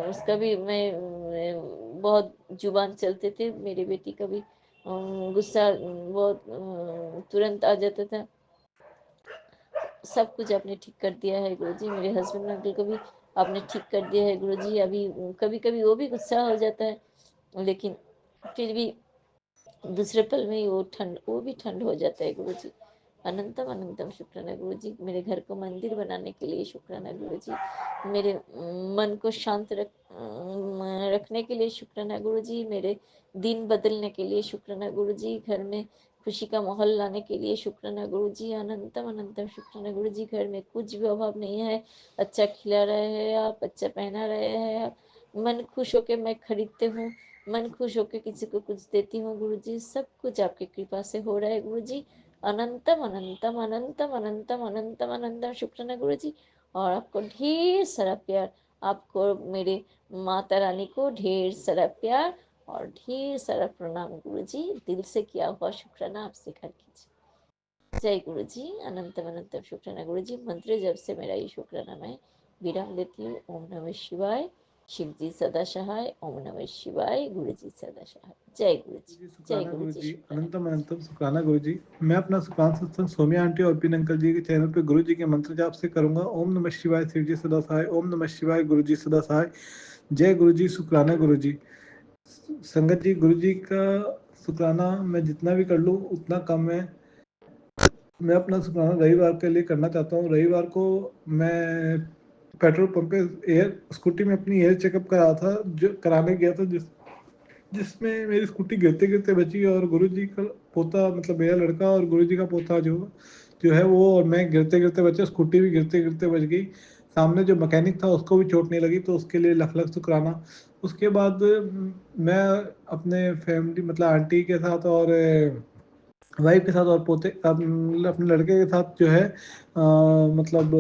Speaker 4: उसका भी मैं बहुत जुबान चलते थे, मेरी बेटी का भी गुस्सा बहुत तुरंत आ जाता था। सब कुछ आपने ठीक कर दिया है गुरुजी। मेरे हस्बैंड अंकल को भी आपने ठीक कर दिया है गुरुजी। अभी कभी कभी वो भी गुस्सा हो जाता है, लेकिन फिर भी दूसरे पल में ही वो भी ठंड हो जाता है गुरुजी। अनंतम अनंतम शुक्राना गुरुजी। मेरे घर को मंदिर बनाने के लिए शुक्राना गुरुजी। मेरे मन को शांत रखने के लिए शुक्राना गुरुजी। मेरे दिन बदलने के लिए शुक्राना गुरुजी। घर में खुशी का माहौल लाने के लिए शुक्राना गुरुजी। अनंतम अनंतम शुक्राना गुरुजी। घर में कुछ भी अभाव नहीं है, अच्छा खिला रहे हैं आप, अच्छा पहना रहे हैं आप, मन खुश होके मैं खरीदते हूँ, मन खुश होकर किसी को कुछ देती हूँ गुरुजी। सब कुछ आपकी कृपा से हो रहा है गुरुजी। अनंतम अनंतम अनंतम अनंतम अनंतम अनंतम शुक्राना गुरुजी। और आपको ढेर सारा प्यार, आपको मेरे माता रानी को ढेर सारा प्यार और ढेर सारा प्रणाम गुरुजी। दिल से किया हुआ शुक्राना आप स्वीकार कीजिए। जय गुरुजी। अनंतम अनंतम शुक्राना गुरुजी। मंत्र जब से मेरा ये शुक्राना मैं विराम देती हूँ। ओम नमः शिवाय। शिव जी सदा सहाय। ओम नमः शिवाय। गुरु जी सदा सहाय। जय गुरु जी।
Speaker 6: जी
Speaker 4: जय
Speaker 6: शुक्राना
Speaker 4: गुरु
Speaker 6: गुरु
Speaker 4: जी।
Speaker 6: जी,
Speaker 4: शुक्राना।
Speaker 6: अनंतम अनंतम शुक्राना गुरु जी। मैं अपना शुक्राना सत्संग सौम्या आंटी और पिन अंकल जी के चैनल पे गुरु जी के मंत्र जाप से करूंगा। ओम नमः शिवाय, शिव जी सदा सहाय। ओम नमः शिवाय, गुरु जी सदा सहाय। जय गुरु जी। शुक्राना गुरु जी। संगत जी, गुरु जी का शुक्राना मैं जितना भी कर लूँ उतना कम है। मैं अपना शुक्राना रविवार के लिए करना चाहता हूँ। रविवार को मैं पेट्रोल पंप पे एयर स्कूटी में अपनी एयर चेकअप करा था, जो कराने गया था, जिसमें मेरी स्कूटी गिरते गिरते बची और गुरुजी का पोता, मतलब मेरा लड़का और गुरुजी का पोता जो जो है वो और मैं गिरते गिरते बचे, स्कूटी भी गिरते गिरते बच गई। सामने जो मैकेनिक था उसको भी चोट नहीं लगी, तो उसके लिए लख लख शुक्राना। उसके बाद मैं अपने फैमिली, मतलब आंटी के साथ और वाइफ के साथ और पोते अपने लड़के के साथ जो है मतलब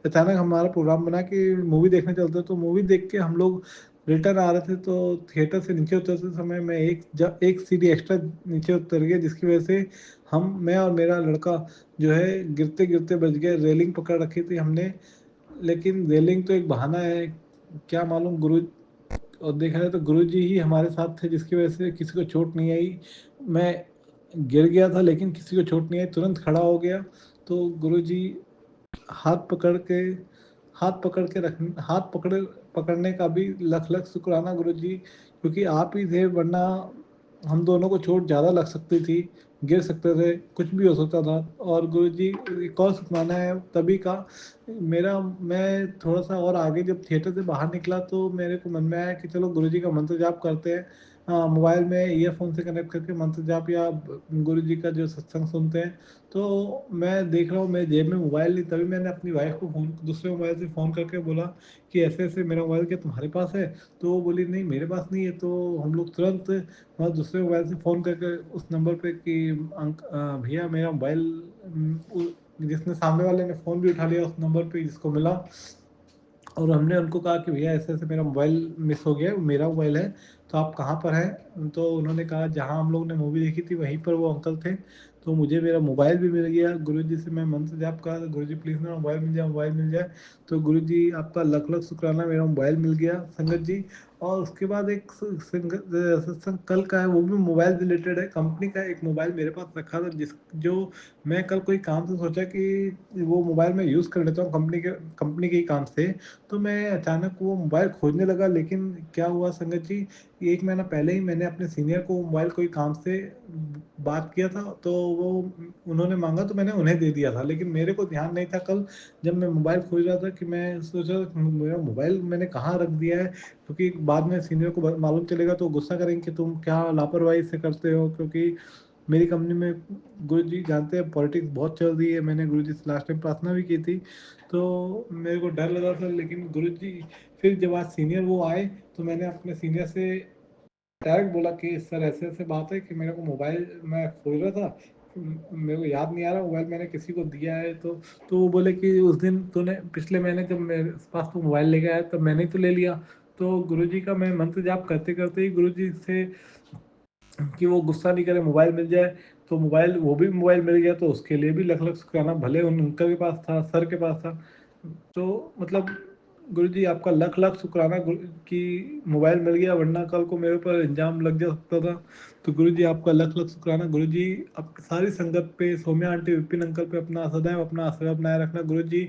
Speaker 6: अचानक हमारा प्रोग्राम बना कि मूवी देखने चलते, तो मूवी देख के हम लोग रिटर्न आ रहे थे, तो थिएटर से नीचे उतरते समय मैं एक सीढ़ी एक्स्ट्रा नीचे उतर गया, जिसकी वजह से मैं और मेरा लड़का जो है गिरते गिरते बच गए। रेलिंग पकड़ रखी थी हमने, लेकिन रेलिंग तो एक बहाना है, क्या मालूम गुरु, और देखा जाए तो गुरु जी ही हमारे साथ थे, जिसकी वजह से किसी को चोट नहीं आई। मैं गिर गया था लेकिन किसी को चोट नहीं आई, तुरंत खड़ा हो गया। तो गुरु जी हाथ पकड़ के हाथ पकड़ने का भी लख लख शुक्राना गुरु जी, क्योंकि आप ही थे, वरना हम दोनों को चोट ज़्यादा लग सकती थी, गिर सकते थे, कुछ भी हो सकता था। और गुरु जी एक और शुक्राना है तभी का मेरा, मैं थोड़ा सा और आगे जब थिएटर से बाहर निकला तो मेरे को मन में आया कि चलो गुरु जी का मंत्र जाप करते हैं। मोबाइल में ईयरफोन से कनेक्ट करके मंत्र जाप या गुरु जी का जो सत्संग सुनते हैं। तो मैं देख रहा हूँ मेरे जेब में मोबाइल नहीं, तभी मैंने अपनी वाइफ को फ़ोन दूसरे मोबाइल से फ़ोन करके बोला कि ऐसे ऐसे मेरा मोबाइल क्या तुम्हारे पास है? तो वो बोली नहीं मेरे पास नहीं है। तो हम लोग तुरंत दूसरे मोबाइल से फ़ोन करके उस नंबर पे कि भैया मेरा मोबाइल, जिसने सामने वाले ने फ़ोन भी उठा लिया उस नंबर पे जिसको मिला, और हमने उनको कहा कि भैया ऐसे ऐसे मेरा मोबाइल मिस हो गया, मेरा मोबाइल है, तो आप कहाँ पर हैं? तो उन्होंने कहा जहाँ हम लोग ने मूवी देखी थी वहीं पर वो अंकल थे। तो मुझे मेरा मोबाइल भी मिल गया। गुरुजी से मैं मंत्र जाप कहा, गुरुजी प्लीज़ मेरा मोबाइल मिल जाए, मोबाइल मिल जाए। तो गुरुजी आपका लख लख शुक्राना, मेरा मोबाइल मिल गया संगत जी। और उसके बाद एक सत्संग कल का है, वो भी मोबाइल रिलेटेड है। कंपनी का एक मोबाइल मेरे पास रखा था जो मैं कल कोई काम से सोचा कि वो मोबाइल मैं यूज़ कर लेता हूँ कंपनी के ही काम से। तो मैं अचानक वो मोबाइल खोजने लगा, लेकिन क्या हुआ संगत जी, 1 महीना पहले ही मैंने अपने सीनियर को मोबाइल कोई काम से बात किया था, तो वो उन्होंने माँगा तो मैंने उन्हें दे दिया था। लेकिन मेरे को ध्यान नहीं था कल जब मैं मोबाइल खोज रहा था कि मैं सोच रहा था कि मेरा मोबाइल मैंने कहाँ रख दिया है, क्योंकि बाद में सीनियर को मालूम चलेगा तो गुस्सा करेंगे कि तुम क्या लापरवाही से करते हो। क्योंकि मेरी कंपनी में गुरुजी जानते हैं पॉलिटिक्स बहुत चल रही है, मैंने गुरुजी से लास्ट टाइम प्रार्थना भी की थी, तो मेरे को डर लगा था। लेकिन गुरुजी फिर जब आज सीनियर वो आए तो मैंने अपने सीनियर से डायरेक्ट बोला कि सर ऐसे ऐसे बात है कि मेरे को मोबाइल मैं खोज रहा था, मेरे को याद नहीं आ रहा मोबाइल मैंने किसी को दिया है। तो वो बोले कि उस दिन तूने पिछले महीने जब मेरे पास तू मोबाइल लेके आया तब मैंने ही तो ले लिया। तो गुरुजी का मैं मंत्र जाप करते करते ही गुरुजी से कि वो गुस्सा नहीं करे, मोबाइल मिल जाए। तो मोबाइल, वो भी मोबाइल मिल गया, तो उसके लिए भी लख लख शुक्राना। भले उनका के पास था, सर के पास था, तो मतलब गुरु जी आपका लख लख शुक्राना कि मोबाइल मिल गया, वरना कल को मेरे ऊपर इल्ज़ाम लग जा सकता था। तो गुरु जी आपका लख लख शुक्राना। गुरु जी आपकी सारी संगत पे, सौम्या आंटी, विपिन अंकल पे अपना सदैव अपना आशीर्वाद बनाए रखना। गुरु जी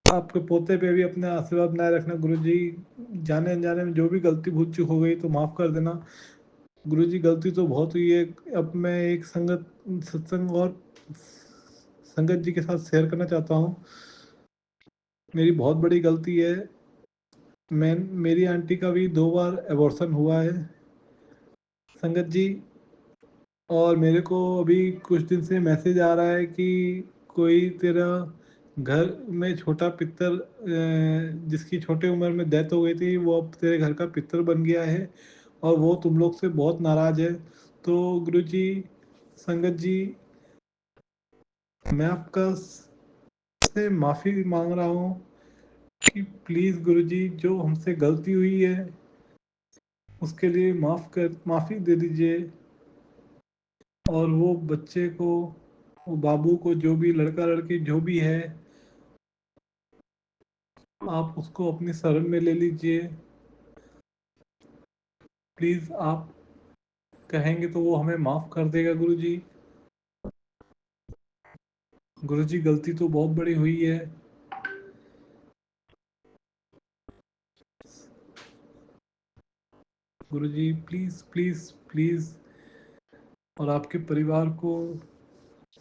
Speaker 6: आपके पोते पे भी अपना आशीर्वाद बनाए रखना। गुरु जी जाने अनजाने में जो भी गलती भूल चूक हो गई तो माफ़ कर देना। गुरुजी गलती तो बहुत हुई है। अब मैं एक सत्संग और संगत जी के साथ शेयर करना चाहता हूँ। मेरी बहुत बड़ी गलती है। मेरी आंटी का भी 2 बार एबॉर्शन हुआ है संगत जी। और मेरे को अभी कुछ दिन से मैसेज आ रहा है कि कोई तेरा घर में छोटा पितर, जिसकी छोटे उम्र में डेथ हो गई थी, वो अब तेरे घर का पितर बन गया है और वो तुम लोग से बहुत नाराज़ है। तो गुरु जी, संगत जी, मैं आपका से माफ़ी मांग रहा हूँ कि प्लीज़ गुरु जी जो हमसे गलती हुई है उसके लिए माफ़ी दे दीजिए। और वो बच्चे को, वो बाबू को, जो भी लड़का लड़की जो भी है, आप उसको अपनी शरण में ले लीजिए। प्लीज़ आप कहेंगे तो वो हमें माफ़ कर देगा गुरु जी। गुरु जी गलती तो बहुत बड़ी हुई है। गुरु जी प्लीज़ प्लीज़ प्लीज़, और आपके परिवार को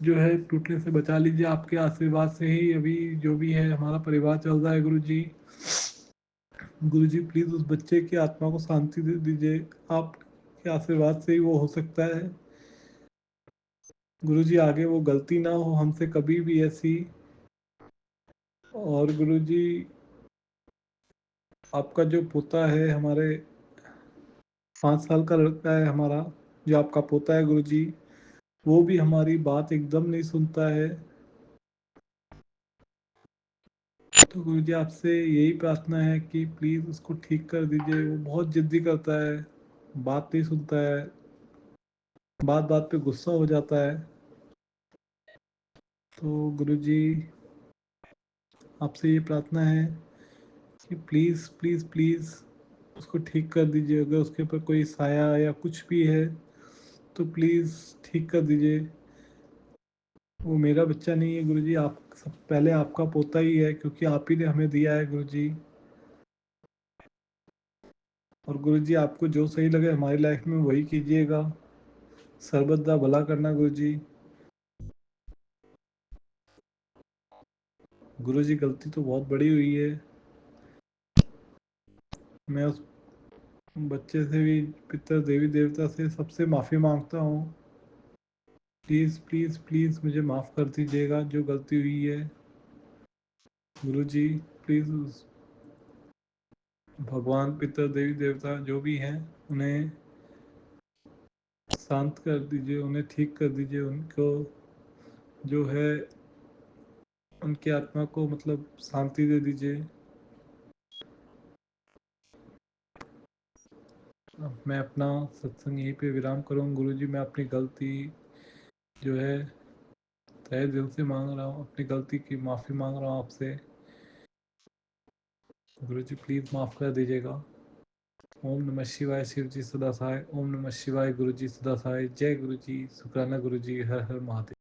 Speaker 6: जो है टूटने से बचा लीजिए। आपके आशीर्वाद से ही अभी जो भी है हमारा परिवार चल रहा है गुरु जी। गुरु जी प्लीज़ उस बच्चे की आत्मा को शांति दे दीजिए। आपके आशीर्वाद से ही वो हो सकता है। गुरु जी आगे वो गलती ना हो हमसे कभी भी ऐसी। और गुरु जी आपका जो पोता है, हमारे 5 साल का लड़का है हमारा, जो आपका पोता है गुरु जी, वो भी हमारी बात एकदम नहीं सुनता है। तो गुरु जी आपसे यही प्रार्थना है कि प्लीज़ उसको ठीक कर दीजिए। वो बहुत ज़िद्दी करता है, बात नहीं सुनता है, बात बात पे गुस्सा हो जाता है। तो गुरु जी आपसे ये प्रार्थना है कि प्लीज़ प्लीज़ प्लीज़ उसको ठीक कर दीजिए। अगर उसके ऊपर कोई साया या कुछ भी है तो प्लीज़ ठीक कर दीजिए। वो मेरा बच्चा नहीं है गुरु जी, आप सब पहले आपका पोता ही है, क्योंकि आप ही ने हमें दिया है गुरु जी। और गुरु जी आपको जो सही लगे हमारी लाइफ में वही कीजिएगा। सर्वदा भला करना गुरु जी। गुरु जी गलती तो बहुत बड़ी हुई है। मैं उस बच्चे से भी, पितर देवी देवता से सबसे माफ़ी मांगता हूँ। प्लीज़ प्लीज़ प्लीज़ मुझे माफ़ कर दीजिएगा जो गलती हुई है। गुरुजी प्लीज़ भगवान, पितर, देवी देवता जो भी हैं उन्हें शांत कर दीजिए, उन्हें ठीक कर दीजिए, उनको जो है उनकी आत्मा को मतलब शांति दे दीजिए। अब मैं अपना सत्संग यहीं पे विराम करूँ। गुरुजी मैं अपनी गलती जो है तहे दिल से मांग रहा हूँ, अपनी गलती की माफ़ी मांग रहा हूँ आपसे। गुरुजी प्लीज़ माफ़ कर दीजिएगा। ओम नमः शिवाय, शिव जी सदा सहाय। ओम नमः शिवाय, गुरुजी सदा सहाय। जय गुरुजी, शुक्राना गुरुजी, हर हर महादेव।